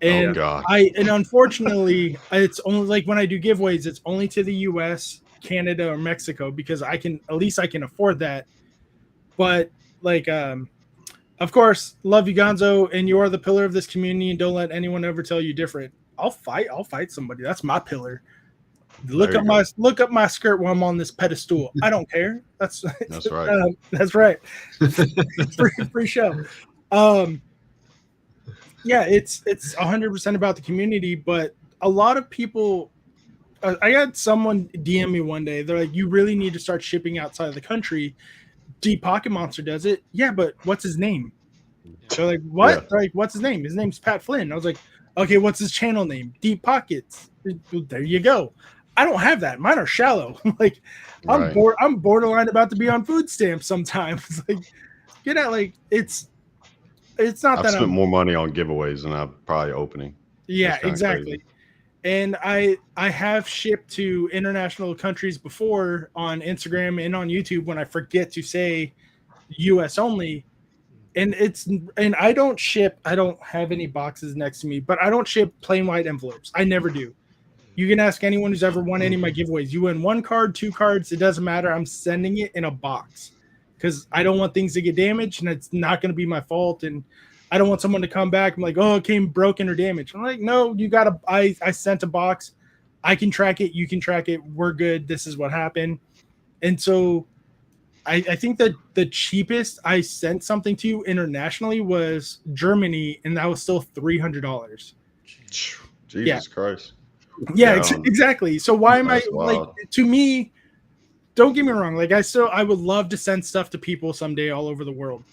And and unfortunately, it's only like when I do giveaways, it's only to the US, Canada, or Mexico, because at least I can afford that. But of course, love you, Gonzo, and you are the pillar of this community, and don't let anyone ever tell you different. I'll fight somebody. That's my pillar. Look up my skirt while I'm on this pedestal. I don't care. That's right. That's right. free show. Yeah, it's 100% about the community, but a lot of people. I had someone DM me one day. They're like, "You really need to start shipping outside of the country." Deep Pocket Monster does it. Yeah, but what's his name? They're like, "What?" Yeah. They're like, "What's his name?" His name's Pat Flynn. I was like, "Okay, what's his channel name?" Deep Pockets. There you go. I don't have that. Mine are shallow. I'm borderline about to be on food stamps sometimes. It's not that I've spent more money on giveaways than I'm probably opening. Yeah, exactly. Crazy. And I have shipped to international countries before on Instagram and on YouTube when I forget to say US only. And I don't ship. I don't have any boxes next to me, but I don't ship plain white envelopes. I never do. You can ask anyone who's ever won any of my giveaways. You win 1 card, 2 cards, it doesn't matter. I'm sending it in a box because I don't want things to get damaged, and it's not going to be my fault. And I don't want someone to come back and like, oh, it came broken or damaged. I'm like, no, you got to. I sent a box. I can track it. You can track it. We're good. This is what happened. And so I think that the cheapest I sent something to you internationally was Germany, and that was still $300. Jesus Christ. Yeah, Yeah. exactly. So why am I That's like, wild. to me, don't get me wrong, like I would love to send stuff to people someday all over the world,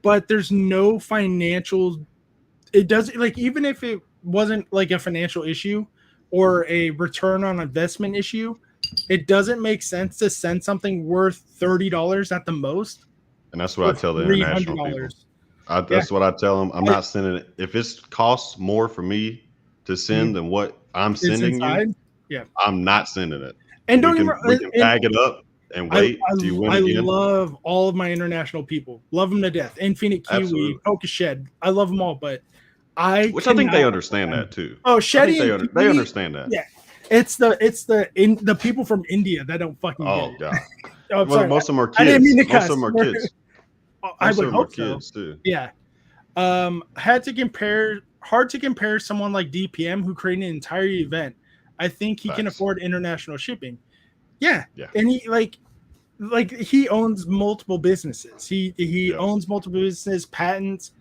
but there's no financial, it doesn't, like, even if it wasn't like a financial issue or a return on investment issue, it doesn't make sense to send something worth $30 at the most. And that's what I tell the international people. That's what I tell them. I'm not sending it. If it costs more for me to send than what I'm sending you, I'm not sending it. And we can bag it up and wait till you win again. I love all of my international people. Love them to death. Infinite Kiwi, Poke Shed. I love them all, but I think they understand that too. Oh, Sheddy, they understand that. Yeah, it's the people from India that don't fucking get it. God. Oh, well, most of them are kids. I didn't mean to most of them are kids. I would hope so. Kids too. Yeah. Hard to compare someone like DPM who created an entire event. I think he can afford international shipping. Yeah. And he like he owns multiple businesses. He owns multiple businesses, patents,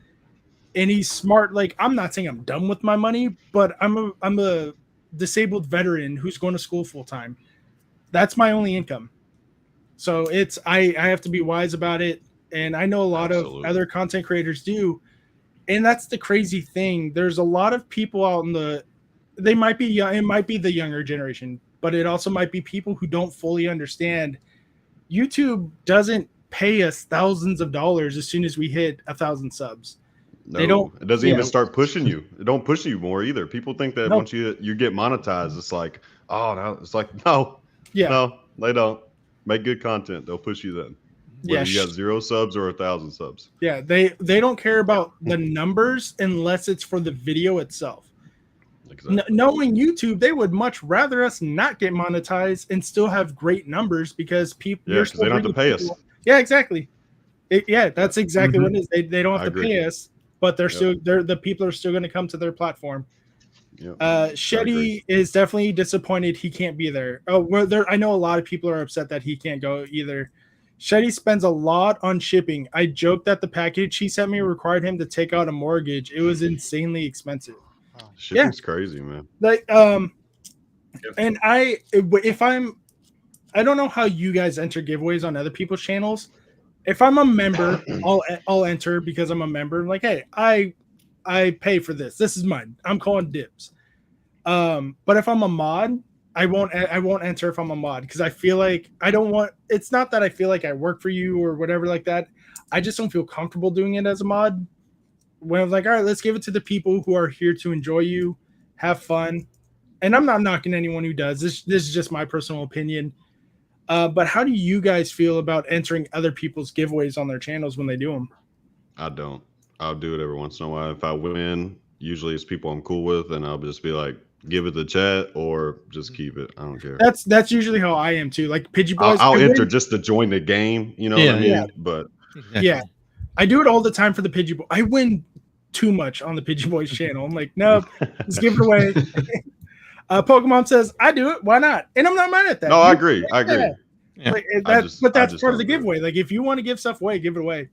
and he's smart. Like, I'm not saying I'm done with my money, but I'm a disabled veteran who's going to school full time. That's my only income. So I have to be wise about it. And I know a lot of other content creators do. And that's the crazy thing. There's a lot of people out they might be young, it might be the younger generation, but it also might be people who don't fully understand. YouTube doesn't pay us thousands of dollars as soon as we hit 1,000 subs. No, it doesn't even start pushing you. It don't push you more either. People think that once you get monetized, it's like, no, they don't. Make good content. They'll push you then. Whether you got 0 subs or 1,000 subs. Yeah, they don't care about the numbers unless it's for the video itself. Exactly. Knowing YouTube, they would much rather us not get monetized and still have great numbers because people. Yeah, because they don't have to pay us. Yeah, exactly. That's exactly what it is. They don't have to pay us, but they're still the people are still going to come to their platform. Yep. Sheddy is definitely disappointed he can't be there. I know a lot of people are upset that he can't go either. Sheddy spends a lot on shipping. I joked that the package he sent me required him to take out a mortgage. It was insanely expensive. Shipping's crazy, man. Like, and I don't know how you guys enter giveaways on other people's channels. If I'm a member, I'll enter because I'm a member. I'm like, hey, I pay for this. This is mine. I'm calling dibs. But if I'm a mod, I won't enter if I'm a mod because I feel like I don't want. It's not that I feel like I work for you or whatever like that. I just don't feel comfortable doing it as a mod. When I was like, all right, let's give it to the people who are here to enjoy you, have fun. And I'm not knocking anyone who does. This is just my personal opinion. But how do you guys feel about entering other people's giveaways on their channels when they do them? I don't. I'll do it every once in a while. If I win, usually it's people I'm cool with, and I'll just be like, give it to chat or just keep it. I don't care. That's usually how I am too. Like Pidgey Boys, I'll enter just to join the game. You know what I mean? Yeah. But I do it all the time for the Pidgey Boys. I win too much on the Pidgey Boys channel. I'm like, nope, just give it away. Pokemon says, I do it. Why not? And I'm not mad at that. No, I agree. Yeah. Like, that's part of the giveaway. Like, if you want to give stuff away, give it away.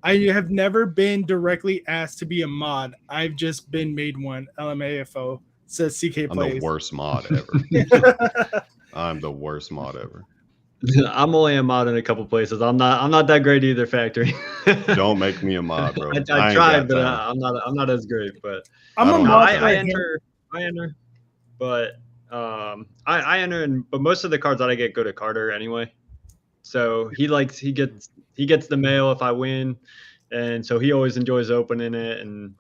I have never been directly asked to be a mod. I've just been made one. LMAFO says CK Plays. I'm the worst mod ever. I'm the worst mod ever. I'm only a mod in a couple places. I'm not that great either, Factory. Don't make me a mod, bro. I tried, but I'm not as great. But I'm a mod. I enter, but I enter, but most of the cards that I get go to Carter anyway. So he gets the mail if I win, and so he always enjoys opening it and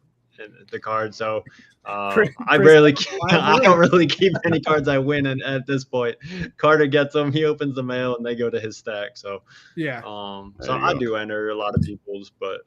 the card. So I don't really keep any cards I win at this point. Carter gets them, he opens the mail, and they go to his stack. So I do enter a lot of people's, but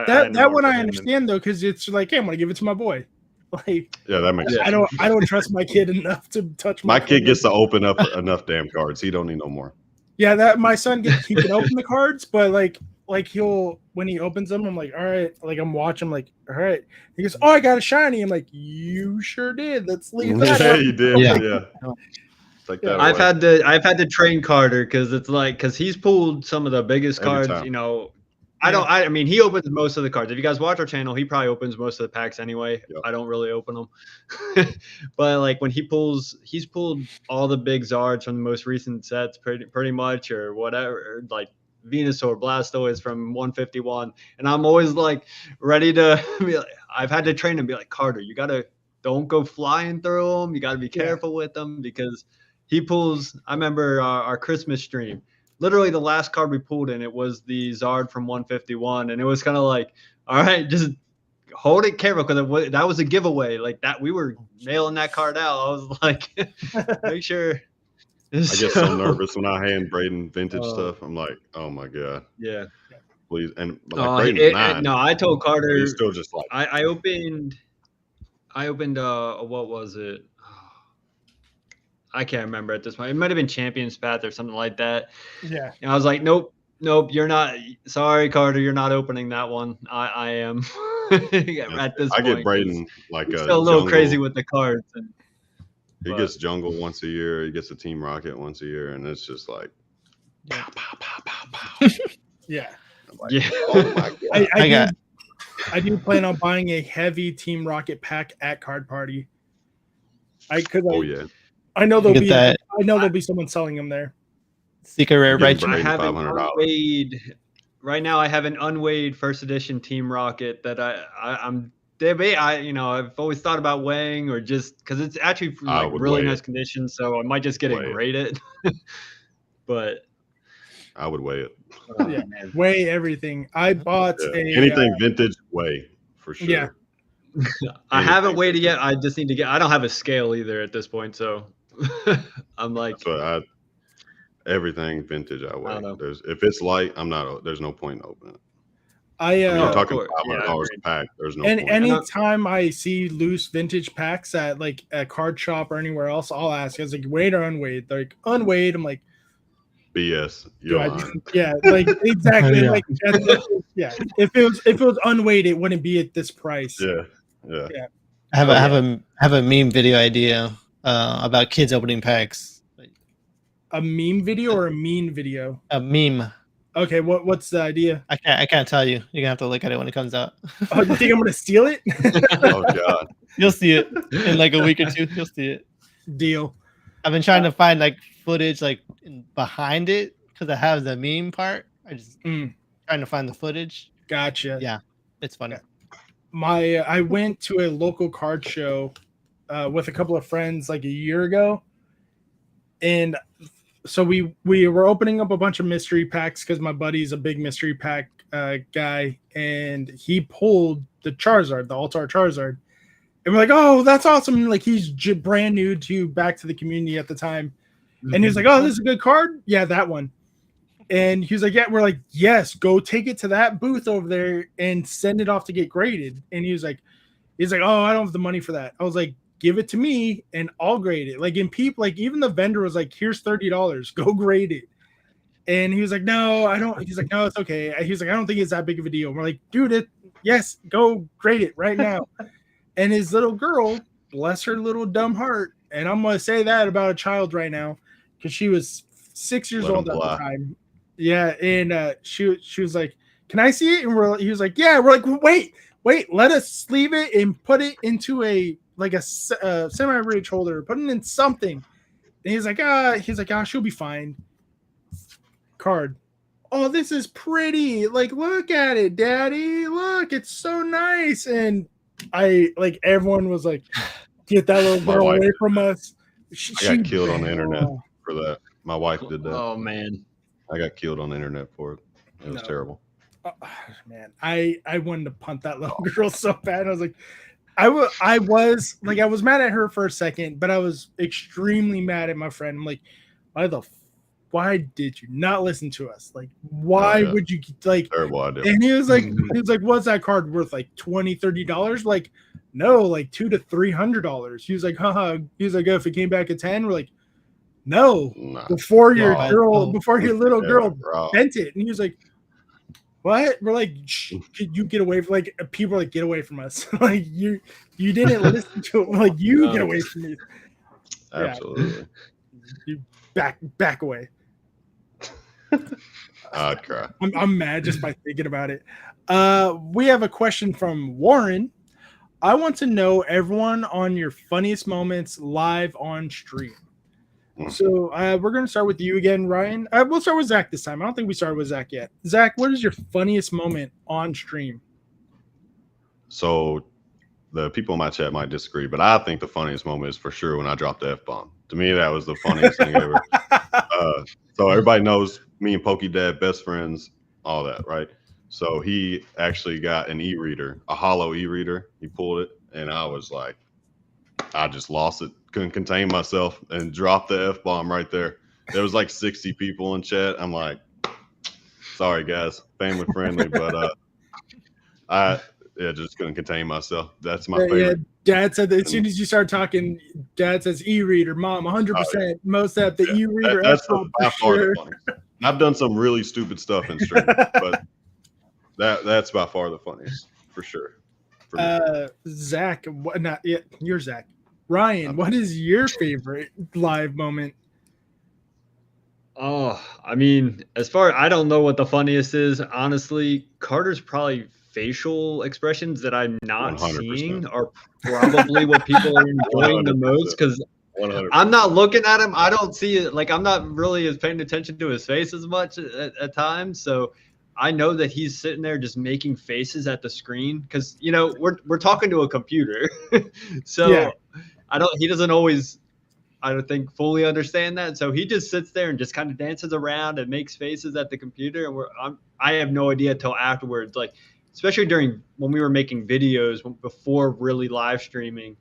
that one I understand though, because it's like, hey, I'm gonna give it to my boy. Like, that makes sense. I don't trust my kid enough to touch my kid gets to open up enough damn cards. He don't need no more. Yeah, that my son he can open the cards, but like he'll, when he opens them, I'm like, all right, like I'm watching, I'm like, all right. He goes, oh, I got a shiny. I'm like, you sure did. Let's leave that. Yeah, you did. Yeah. Take that I've away. had to train Carter because he's pulled some of the biggest Every cards. time. You know, Yeah. I mean, he opens most of the cards. If you guys watch our channel, he probably opens most of the packs anyway. Yep. I don't really open them, but like when he's pulled all the big Zards from the most recent sets, pretty much, or whatever, like Venusaur, Blastoise from 151, and I'm always like ready to be like, I've had to train him, be like, Carter, you gotta don't go flying through them. You gotta be careful with them because he pulls. I remember our Christmas stream. Literally, the last card we pulled in it was the Zard from 151, and it was kind of like, all right, just hold it careful because that was a giveaway. Like that, we were nailing that card out. I was like, make sure. I get so nervous when I hand Braden vintage stuff. I'm like, oh my god, Yeah, please. And like Braden's 9. No, I told Carter. He's still just like I opened. What was it? I can't remember at this point. It might have been Champion's Path or something like that. Yeah. And I was like, nope, you're not. Sorry, Carter, you're not opening that one. I am. At this I point, get Braden like a little crazy with the cards. He gets Jungle once a year. He gets a Team Rocket once a year, and it's just like pow, pow, pow, pow, pow. Yeah. Like, Yeah. oh my god. I do plan on buying a heavy Team Rocket pack at Card Party. Oh yeah. I know there'll be that. I know there'll be someone selling them there. Secret rare, right? Braden I have an $500. unweighed. Right now, I have an unweighed first edition Team Rocket that I'm debate. I've always thought about weighing or just because it's actually like really nice condition, so I might just get it graded. But I would weigh it. Yeah, weigh everything. I bought anything vintage weigh for sure. Yeah. I haven't weighed it yet. I just need to get. I don't have a scale either at this point, so I'm like. But everything vintage I weigh. I don't know. If it's light, I'm not. There's no point in opening it. You're talking $500 a pack. There's no point. Anytime I see loose vintage packs at like a card shop or anywhere else, I'll ask. I was like, weighed or unweighed? They're like, unweighed. I'm like, BS. Yeah, like exactly. Yeah. Like yeah. If it was unweighed, it wouldn't be at this price. Yeah. I have a meme video idea about kids opening packs. A meme video or a mean video? A meme. Okay, what's the idea? I can't tell you. You're gonna have to look at it when it comes out. Oh, you think I'm gonna steal it? Oh god. You'll see it in like a week or two. You'll see it. Deal. I've been trying to find like footage like behind it because I have the meme part. I just trying to find the footage. Gotcha. Yeah, it's funny. I went to a local card show with a couple of friends like a year ago, and so we were opening up a bunch of mystery packs because my buddy's a big mystery pack guy, and he pulled the Charizard, the Altar Charizard, and we're like, oh, that's awesome! Like he's brand new to back to the community at the time, and he was like, oh, this is a good card, yeah, that one. And he was like, yeah, we're like, yes, go take it to that booth over there and send it off to get graded. And he's like, oh, I don't have the money for that. I was like, give it to me and I'll grade it. Like, in people, like even the vendor was like, here's $30, go grade it. And he was like, no, I don't. He's like, no, it's okay. He's like, I don't think it's that big of a deal. And we're like, dude, yes, go grade it right now. And his little girl, bless her little dumb heart, and I'm gonna say that about a child right now because she was 6 years old at the time. Yeah, and she was like, "Can I see it?" And he was like, "Yeah." We're like, "Wait, let us sleeve it and put it into a semi-rich holder, put it in something." And he's like, she'll be fine." Card. Oh, this is pretty. Like, look at it, Daddy. Look, it's so nice. And everyone was like, "Get that little girl away from us." I got killed on the internet for that. My wife did that. Oh man. I got killed on the internet for it. It was terrible. Oh, man, I wanted to punt that little girl so bad. I was like, I was mad at her for a second, but I was extremely mad at my friend. I'm like, why did you not listen to us? Like, why would you like? Terrible idea. And he was like, what's that card worth? Like $20-$30? Like, no, like $200 to $300. He was like, haha. He was like, oh, if it came back at 10, we're like, no, before your little girl bent it. And he was like, what? We're like, you get away from, like, people are like, get away from us. Like, you didn't listen to it. We're like, get away from me. Absolutely. You back away. I'd cry. I'm mad just by thinking about it. We have a question from Warren. I want to know everyone on your funniest moments live on stream. So we're going to start with you again, Ryan. We'll start with Zach this time. I don't think we started with Zach yet. Zach, what is your funniest moment on stream? So the people in my chat might disagree, but I think the funniest moment is for sure when I dropped the F-bomb. To me, that was the funniest thing ever. So everybody knows me and Pokey Dad, best friends, all that, right? So he actually got an e-reader, a hollow e-reader. He pulled it, and I was like, I just lost it. Couldn't contain myself and dropped the F-bomb right there. There was like 60 people in chat. I'm like, sorry, guys, family friendly, but I just couldn't contain myself. That's my favorite. Dad said that as soon as you start talking, Dad says e-reader, Mom, 100%. Most of the e-reader. That's by far the funniest. I've done some really stupid stuff in stream, but that's by far the funniest for sure. Zach, not yet. You're Zach. Ryan, what is your favorite live moment? Oh, I mean, I don't know what the funniest is. Honestly, Carter's probably facial expressions that I'm not 100%. seeing are probably what people are enjoying the most, because I'm not looking at him. I don't see it. Like, I'm not really paying attention to his face as much at times. So I know that he's sitting there just making faces at the screen because, you know, we're talking to a computer. So yeah. He doesn't always, I don't think, fully understand that. So he just sits there and just kind of dances around and makes faces at the computer. And I have no idea until afterwards, like, especially during when we were making videos before really live streaming.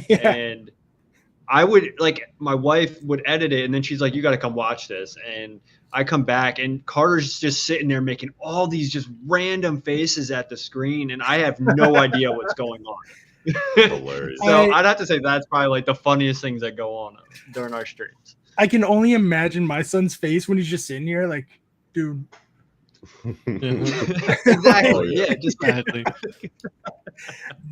Yeah. And I would, like, my wife would edit it and then she's like, you got to come watch this. And I come back and Carter's just sitting there making all these just random faces at the screen. And I have no idea what's going on. Hilarious. So I'd have to say that's probably like the funniest things that go on during our streams. I can only imagine my son's face when he's just sitting here like, dude. Exactly. Oh, yeah, just exactly.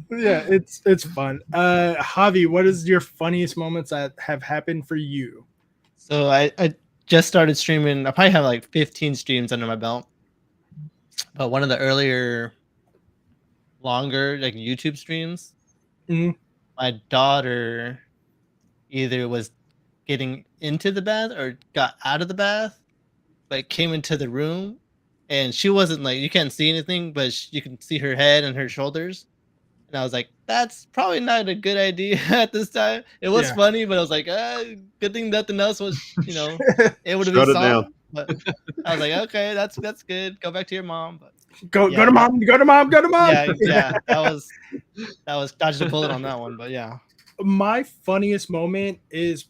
Yeah, it's fun. Javi, what is your funniest moments that have happened for you? So I just started streaming. I probably have like 15 streams under my belt. But one of the earlier, longer like YouTube streams, my daughter either was getting into the bath or got out of the bath, but came into the room. And she wasn't like, you can't see anything, but you can see her head and her shoulders. And I was like, that's probably not a good idea at this time. It was funny, but I was like, good thing nothing else was, it would have been solved. But I was like, okay, that's good. Go back to your mom. But go to mom. Yeah. That was dodging a bullet on that one. But yeah. My funniest moment is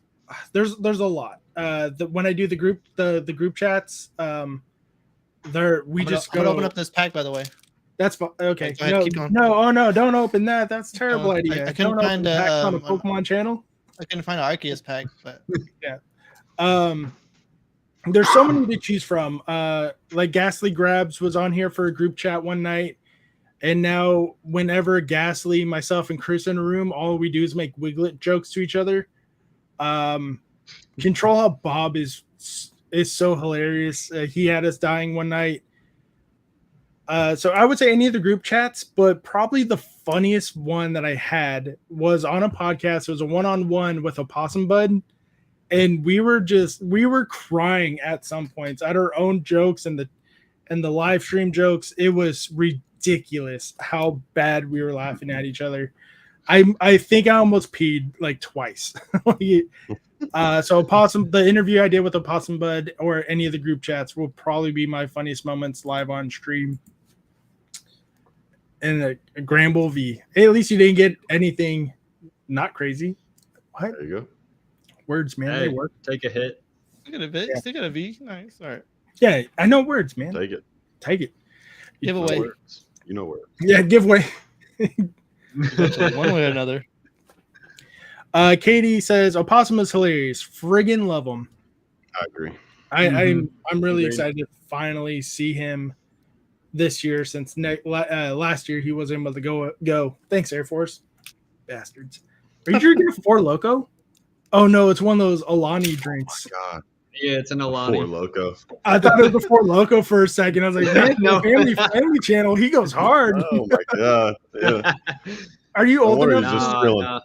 there's a lot. When I do the group chats, I'm gonna open up this pack, by the way. That's okay. No, don't open that. That's a terrible idea. I couldn't find on a Pokemon channel. I couldn't find an Arceus pack, but yeah. There's so many to choose from. Like Ghastly Grabs was on here for a group chat one night, and now whenever Ghastly, myself, and Chris in a room, all we do is make Wiglet jokes to each other. Control Out Bob is so hilarious. He had us dying one night. So I would say any of the group chats, but probably the funniest one that I had was on a podcast. It was a one-on-one with Opossum Bud, and we were crying at some points at our own jokes and the live stream jokes. It was ridiculous how bad we were laughing at each other. I think I almost peed like twice. So the interview I did with Opossum Bud or any of the group chats will probably be my funniest moments live on stream. And a Gramble V. Hey, at least you didn't get anything not crazy. What? There you go. Words, man. They work. Take a hit. Stick at a V. Stick at a V. Nice. All right. Yeah, I know words, man. Take it. Give away. You know words. Yeah, give away. One way or another. Katie says Opossum is hilarious. Friggin' love him. I agree. I'm really excited to finally see him this year, since last year he wasn't able to go. Thanks, Air Force. Bastards. Are you drinking a Four Loko? Oh no, it's one of those Alani drinks. God, Yeah, it's an Alani. Four Loco. I thought it was the Four Loco for a second. I was like, man, No. family channel, he goes hard. Oh my God. Yeah. Are you No old wonder enough? he's just chilling.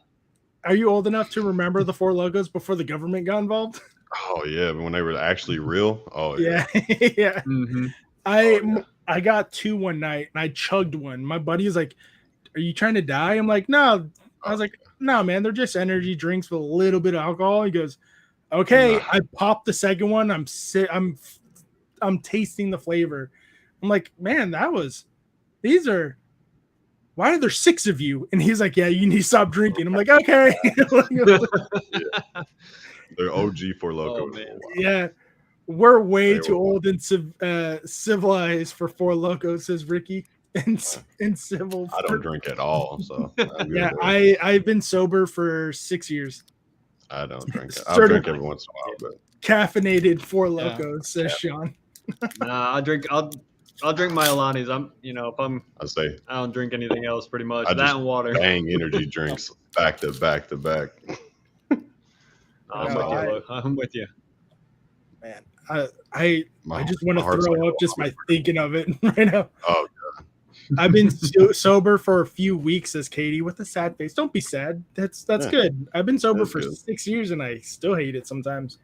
Are you old enough to remember the Four Logos before the government got involved? Oh yeah, when they were actually real. Oh yeah. Yeah. Mm-hmm. I got two one night and I chugged one. My buddy was like, "Are you trying to die?" I'm like, "No." I was like, "No, man, they're just energy drinks with a little bit of alcohol." He goes, "Okay." Nah. I popped the second one. I'm tasting the flavor. I'm like, "Man, these are. Why are there 6 of you?" And he's like, "Yeah, you need to stop drinking." I'm like, "Okay." They're OG Four Loco. Oh, man. Yeah, we're way They too were- old and civilized for Four Locos, says Ricky. And civil. I don't drink at all, so I'm good Yeah, there. I've been sober for 6 years. I don't drink it. I'll drink every once in a while, but Caffeinated Four Locos, says Sean. Nah, I'll drink my Alanis. I I don't drink anything else pretty much. I That just and water. bang energy drinks back to back to back. I'm with you. Man, I just want to heart's throw like up just by thinking of it right now. Oh, I've been sober for a few weeks, says Katie, with a sad face. Don't be sad. That's Yeah. good. I've been sober That's for good. 6 years and I still hate it sometimes.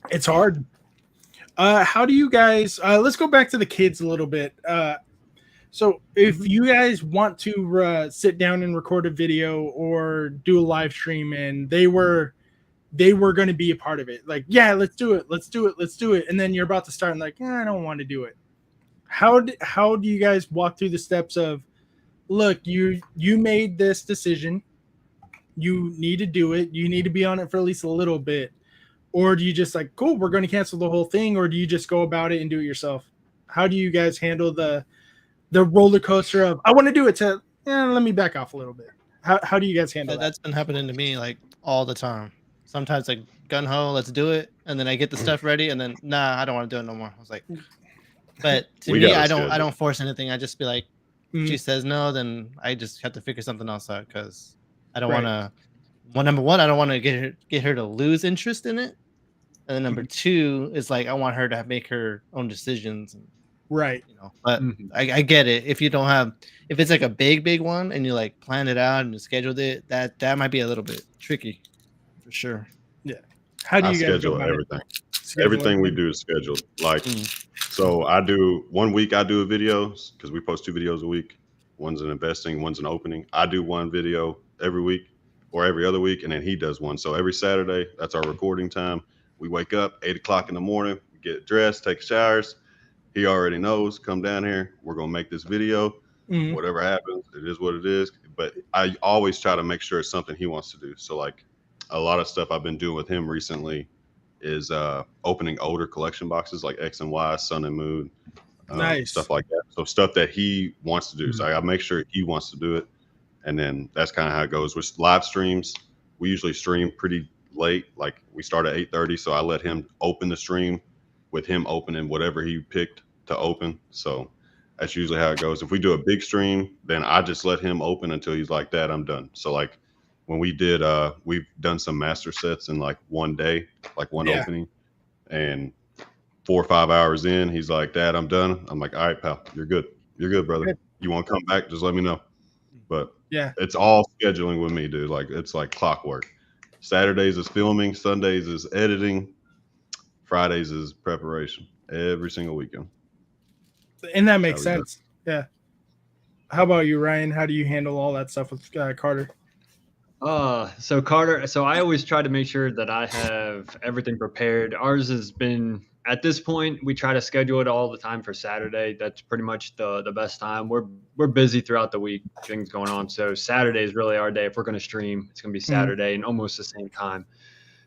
It's hard. How do you guys? Let's go back to the kids a little bit. So, if you guys want to sit down and record a video or do a live stream, and they were going to be a part of it, like, yeah, let's do it, and then you're about to start, and like, I don't want to do it. How do you guys walk through the steps of, look, you made this decision, you need to do it, you need to be on it for at least a little bit, or do you just like, cool, we're going to cancel the whole thing, or do you just go about it and do it yourself? How do you guys handle the roller coaster of, I want to do it, to let me back off a little bit? How do you guys handle that? That's been happening to me like all the time. Sometimes like gun ho, let's do it, and then I get the stuff ready, and then I don't want to do it no more. I was like, but to me, I don't force anything. I just be like, if she says no, then I just have to figure something else out, because I don't want to. Number one, I don't want to get her to lose interest in it, and then number two is like I want her to make her own decisions. Right. But I get it. If it's like a big one and you like plan it out and you scheduled it, that might be a little bit tricky, for sure. Yeah. How do you guys schedule everything? Everything we do is scheduled. Like, so I do 1 week. I do a video because we post 2 videos a week. One's an investing, one's an opening. I do 1 video every week or every other week, and then he does 1. So every Saturday, that's our recording time. We wake up 8 o'clock in the morning, we get dressed, take showers. He already knows, come down here, we're going to make this video. Whatever happens, it is what it is. But I always try to make sure it's something he wants to do. So like a lot of stuff I've been doing with him recently is opening older collection boxes like X and Y, Sun and Moon, nice stuff like that. So stuff that he wants to do. So I got to make sure he wants to do it. And then that's kind of how it goes with live streams. We usually stream pretty late. Like we start at 8:30. So I let him open the stream with him opening whatever he picked to open. So that's usually how it goes. If we do a big stream, then I just let him open until he's like, Dad, I'm done. So like when we did, we've done some master sets in like one day, like one opening, and 4 or 5 hours in, he's like, Dad, I'm done. I'm like, all right, pal, you're good. You're good, brother. Good. You want to come back? Just let me know. But yeah, it's all scheduling with me, dude. Like it's like clockwork. Saturdays is filming, Sundays is editing, Fridays is preparation every single weekend. And that makes sense. Yeah. How about you, Ryan? How do you handle all that stuff with Carter? So Carter, so I always try to make sure that I have everything prepared. Ours has been, at this point, we try to schedule it all the time for Saturday. That's pretty much the best time. We're busy throughout the week, things going on. So Saturday is really our day. If we're going to stream, it's going to be Saturday and almost the same time.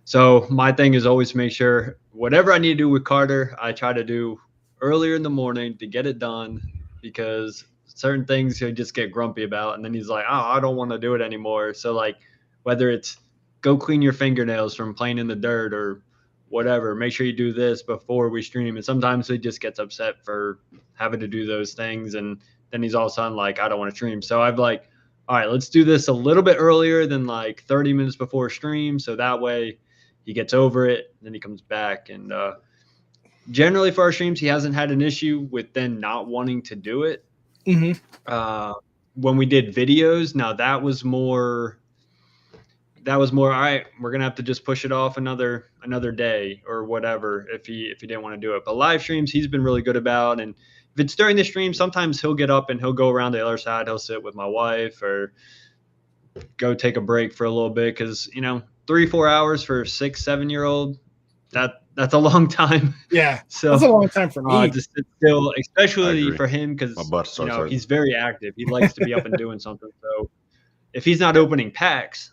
So my thing is always make sure whatever I need to do with Carter, I try to do earlier in the morning to get it done, because certain things he'll just get grumpy about, and then he's like, oh, I don't want to do it anymore. So like whether it's go clean your fingernails from playing in the dirt or whatever, make sure you do this before we stream. And sometimes he just gets upset for having to do those things, and then he's all of a sudden like, I don't want to stream. So I've like all right, let's do this a little bit earlier than like 30 minutes before stream. So that way he gets over it, then he comes back. And generally for our streams, he hasn't had an issue with then not wanting to do it. When we did videos, now that was more, all right, we're going to have to just push it off another day or whatever if he didn't want to do it. But live streams, he's been really good about. And if it's during the stream, sometimes he'll get up and he'll go around the other side. He'll sit with my wife or go take a break for a little bit because, 3-4 hours for a 6-7-year-old, that's a long time. Yeah, so that's a long time for me. to sit still, especially for him because hurting. he's very active. He likes to be up and doing something. So if he's not opening packs,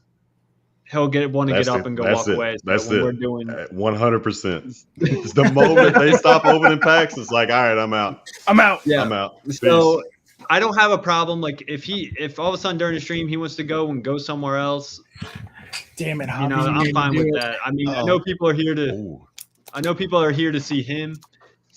he'll want to get up and go walk away. So that's when it. We're doing 100%. It's the moment they stop opening packs, it's like, all right, I'm out. Yeah. I'm out. So I don't have a problem. Like if all of a sudden during the stream he wants to go somewhere else, damn it, I'm fine with that. I mean, I know people are here to see him.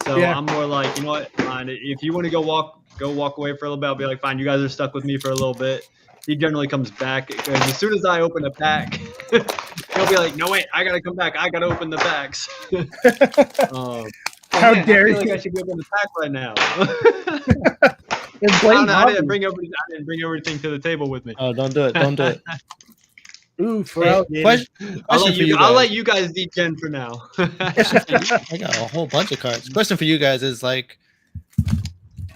So yeah. I'm more like, you know what, fine. If you want to go walk away for a little bit, I'll be like, fine, you guys are stuck with me for a little bit. He generally comes back because as soon as I open a pack, he'll be like, no, wait, I got to come back. I got to open the packs. How dare you? I feel like I should be opening the pack right now. I didn't bring everything to the table with me. Oh, don't do it. Don't do it. Ooh, I'll let you guys degen for now. I got a whole bunch of cards. Question for you guys is like,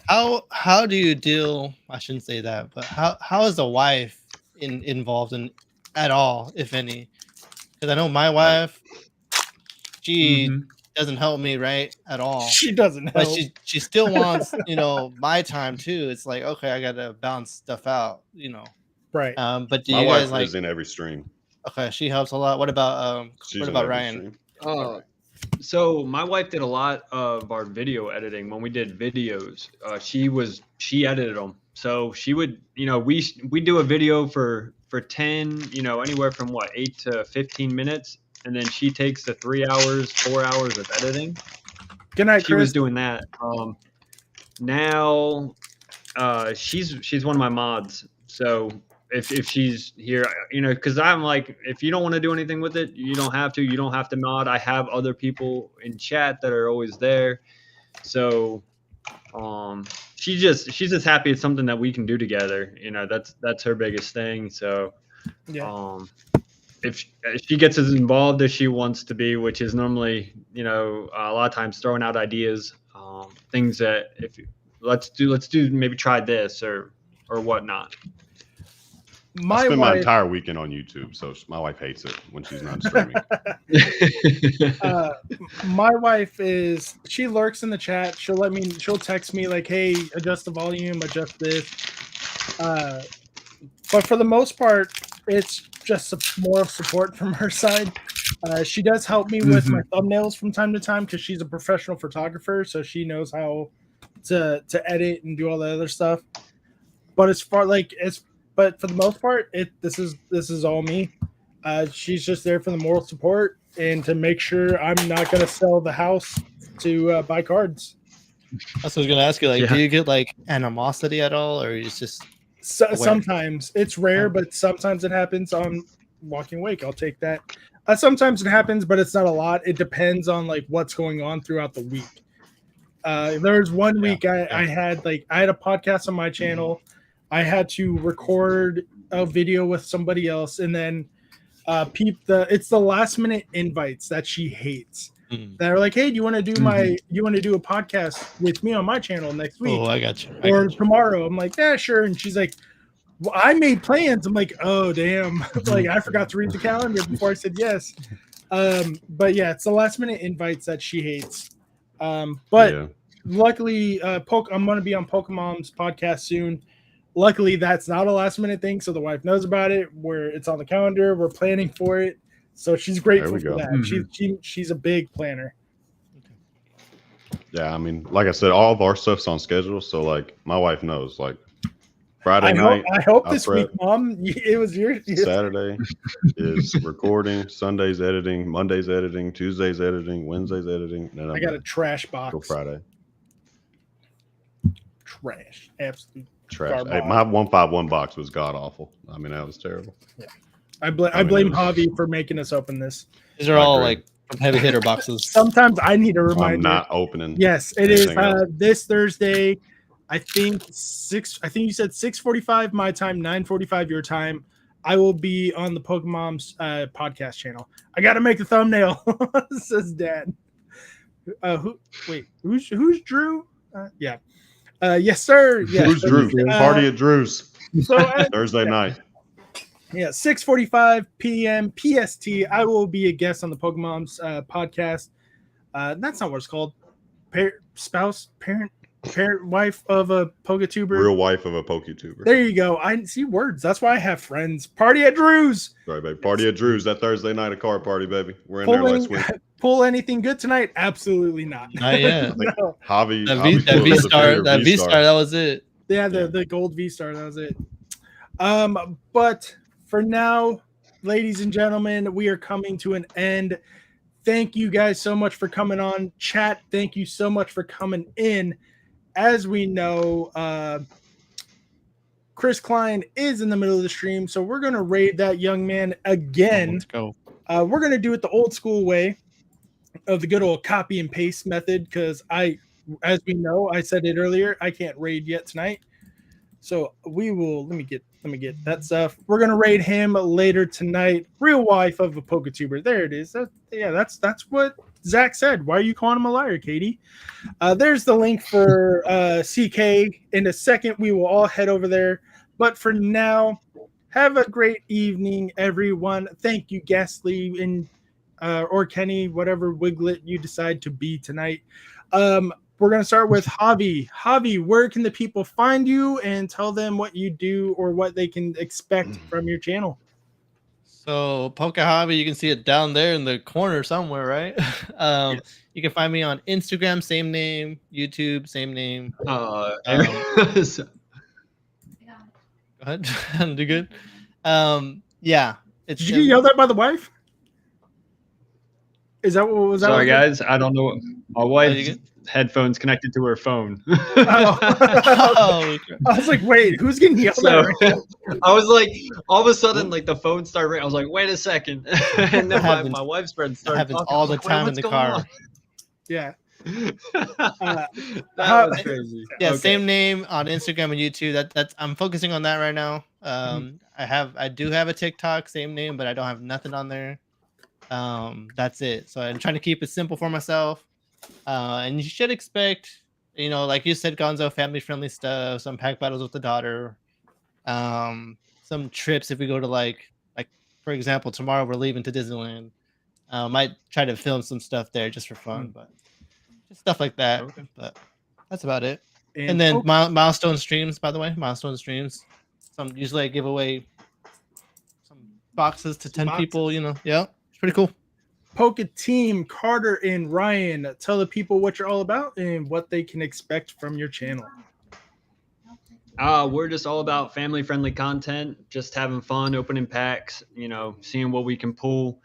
how do you deal? I shouldn't say that, but how is the wife involved in at all, if any? Because I know my wife, she doesn't help me at all. She doesn't help, but she still wants my time too. It's like, okay, I gotta balance stuff out, Right. But do my you wife guys is in every stream? Okay, she helps a lot. What about Ryan? So my wife did a lot of our video editing when we did videos. She edited them. So she would, we do a video for 10, anywhere from 8 to 15 minutes, and then she takes the 4 hours of editing. Good night, She Chris. was doing that. Now she's one of my mods. So if she's here, because I'm like, if you don't want to do anything with it, you don't have to. You don't have to mod. I have other people in chat that are always there. So she's just happy it's something that we can do together. That's her biggest thing. So yeah. If she gets as involved as she wants to be, which is normally, a lot of times throwing out ideas, things that let's do, maybe try this or whatnot. I spend my entire weekend on YouTube, so my wife hates it when she's not streaming. My wife she lurks in the chat. She'll text me like, hey, adjust the volume, adjust this. But for the most part, it's just more support from her side. She does help me with my thumbnails from time to time because she's a professional photographer, so she knows how to edit and do all the other stuff. But but for the most part, this is all me. She's just there for the moral support and to make sure I'm not going to sell the house to buy cards. That's what I was going to ask you. Do you get animosity at all, or it's just sometimes it's rare, but sometimes it happens on Walking Wake. I'll take that. Sometimes it happens, but it's not a lot. It depends on what's going on throughout the week. There was one week I had a podcast on my channel. I had to record a video with somebody else, and then it's the last minute invites that she hates. They're like, hey, do you want to do a podcast with me on my channel next week? Oh, I got you. Or tomorrow. I'm like, yeah, sure. And she's like, well, I made plans. I'm like, oh damn. I forgot to read the calendar before I said yes. But yeah, it's the last minute invites that she hates. Luckily, I'm going to be on Pokemon's podcast soon. Luckily, that's not a last minute thing, so the wife knows about it. It's on the calendar. We're planning for it, so she's grateful for that. She's a big planner. Yeah, I mean, like I said, all of our stuff's on schedule, so my wife knows. Friday night. I hope this week, Mom, it was your Saturday is recording, Sunday's editing, Monday's editing, Tuesday's editing, Wednesday's editing. Then I got a trash box. Till Friday. Trash, absolute Trash. Hey, my 151 box was god awful. I mean, that was terrible. Yeah. I blame Javi for making us open this. These are all like heavy hitter boxes. Sometimes I need a reminder. I'm not opening. Yes, it is this Thursday. I think you said 6:45 my time, 9:45 your time. I will be on the Pokemom's podcast channel. I got to make the thumbnail. Says Dad. Who's Drew? Yeah. Yes, sir. Yes. Who's Drew? Party at Drew's. So Thursday night. Yeah, 6:45 p.m. PST. I will be a guest on the Pokemom's podcast. That's not what it's called. Parent, wife of a Poketuber. Real wife of a Poketuber. There you go. I see words. That's why I have friends. Party at Drew's. Sorry, baby. Party at Drew's that Thursday night, a car party, baby. We're in there last week. Pull anything good tonight? Absolutely not. Not yet. No. Javi, that V-Star, that was it. Yeah, the gold V-Star, that was it. But for now, ladies and gentlemen, we are coming to an end. Thank you guys so much for coming on. Chat, thank you so much for coming in. As we know, Chris Klein is in the middle of the stream, so we're going to raid that young man again. Let's go. We're going to do it the old school way of the good old copy and paste method, because as we know, I said it earlier, I can't raid yet tonight. So we will, let me get that stuff. We're going to raid him later tonight. Real wife of a Poketuber. There it is. That's what Zach said. Why are you calling him a liar, Katie? There's the link for CK. In a second, we will all head over there. But for now, have a great evening, everyone. Thank you, Ghastly and or Kenny, whatever Wiglet you decide to be tonight. We're going to start with Javi. Javi, where can the people find you, and tell them what you do or what they can expect from your channel? So Poke Javi, you can see it down there in the corner somewhere, right? Yes. You can find me on Instagram, same name, YouTube, same name. Go ahead. Do good. Yeah. Did you get yelled at by the wife? Is that what was that? Sorry, guys. I don't know. My wife's headphones connected to her phone. I was like, wait, who's getting yelled at? I was like, all of a sudden, like the phone started ringing. I was like, wait a second. And then my wife's friend started happens talking. all the time in the car. On? Yeah. That was crazy. Yeah, Okay. Same name on Instagram and YouTube. That's I'm focusing on that right now. I do have a TikTok, same name, but I don't have nothing on there. That's it. So I'm trying to keep it simple for myself. And you should expect, like you said, Gonzo, family friendly stuff, some pack battles with the daughter, some trips if we go to like for example, tomorrow we're leaving to Disneyland. Might try to film some stuff there just for fun, but just stuff like that. Okay. But that's about it. And then milestone streams, by the way, streams. Usually I give away some boxes to 10 people. Yeah, it's pretty cool. Poke Team, Carter and Ryan, tell the people what you're all about and what they can expect from your channel. We're just all about family-friendly content, just having fun, opening packs, seeing what we can pull.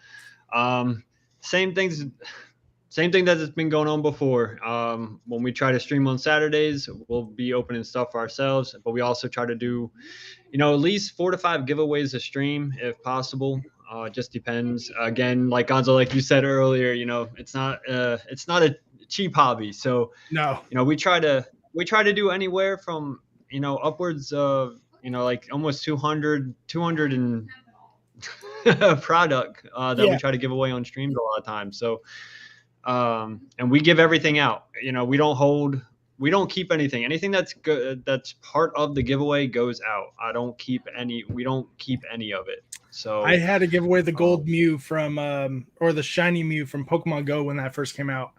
Same thing that has been going on before. When we try to stream on Saturdays, we'll be opening stuff for ourselves, but we also try to do, at least 4 to 5 giveaways a stream if possible. It just depends. Again, like Gonzo, like you said earlier, it's not a cheap hobby. So no, we try to do anywhere from upwards of like almost 200 and product that we try to give away on streams a lot of times. So and we give everything out. We don't keep anything that's good, that's part of the giveaway goes out. We don't keep any of it. So I had to give away the gold Mew from or the shiny Mew from Pokemon Go when that first came out.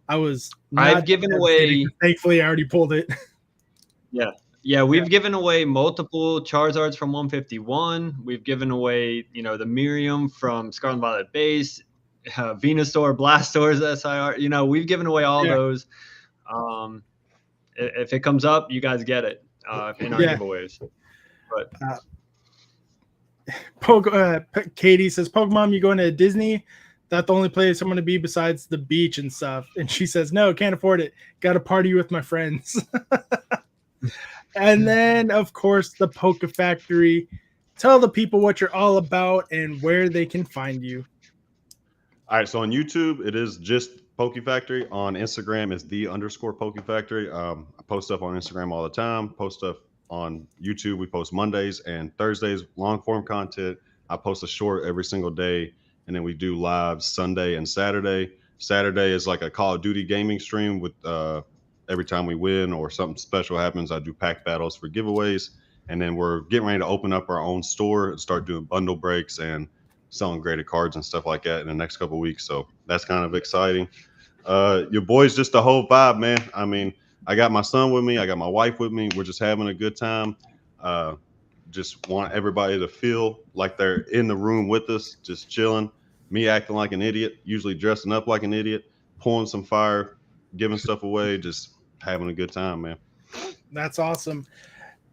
I've given away, thankfully I already pulled it. Yeah, we've given away multiple Charizards from 151. We've given away, the Miriam from Scarlet and Violet base, Venusaur, Blastoise, SIR. We've given away all those. If it comes up, you guys get it in our giveaways. But Katie says, Pokemon, you going to Disney? That's the only place I'm going to be besides the beach and stuff. And she says, no, can't afford it. Got to party with my friends. And then, of course, the Poke Factory. Tell the people what you're all about and where they can find you. All right, so on YouTube, it is just Poke Factory. On Instagram, it's _Poke Factory. I post stuff on Instagram all the time. Post stuff on YouTube. We post Mondays and Thursdays, long form content. I post a short every single day, and then we do live Sunday and Saturday. Saturday is like a Call of Duty gaming stream with every time we win or something special happens, I do pack battles for giveaways. And then we're getting ready to open up our own store and start doing bundle breaks and selling graded cards and stuff like that in the next couple of weeks. So that's kind of exciting. Your boy's just the whole vibe, man. I mean, I got my son with me. I got my wife with me. We're just having a good time. Just want everybody to feel like they're in the room with us, just chilling. Me acting like an idiot, usually dressing up like an idiot, pulling some fire, giving stuff away, just having a good time, man. That's awesome.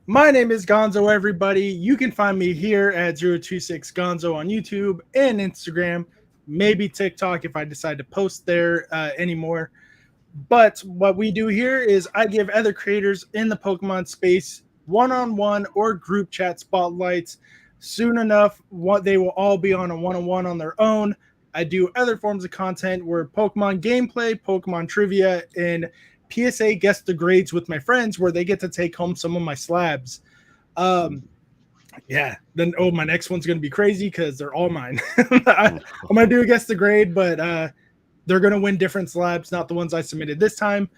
My name is Gonzo, everybody. You can find me here at 026 Gonzo on YouTube and Instagram, maybe TikTok if I decide to post there anymore. But what we do here is I give other creators in the Pokemon space one-on-one or group chat spotlights. Soon enough, they will all be on a one-on-one on their own. I do other forms of content where Pokemon gameplay, Pokemon trivia, and PSA guess the grades with my friends where they get to take home some of my slabs. Yeah, then my next one's going to be crazy because they're all mine. I'm going to do a guess the grade, but they're going to win different slabs, not the ones I submitted this time.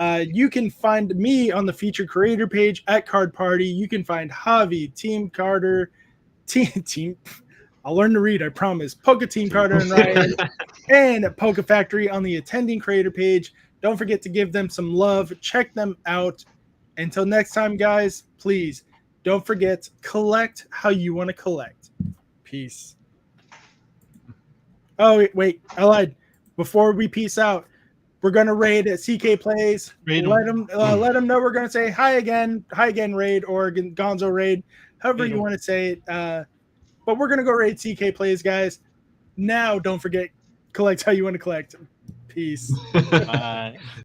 You can find me on the featured creator page at Card Party. You can find Javi, Team Carter, Team. I'll learn to read, I promise. Poke Team Carter and Ryan, and Poke Factory on the attending creator page. Don't forget to give them some love. Check them out. Until next time, guys, please don't forget, collect how you want to collect. Peace. Oh, wait, I lied. Before we peace out, we're going to raid at CK Plays. Let them know we're going to say hi again, raid, or Gonzo raid, however you want to say it. But we're going to go raid CK Plays, guys. Now, don't forget, collect how you want to collect. Peace. Bye.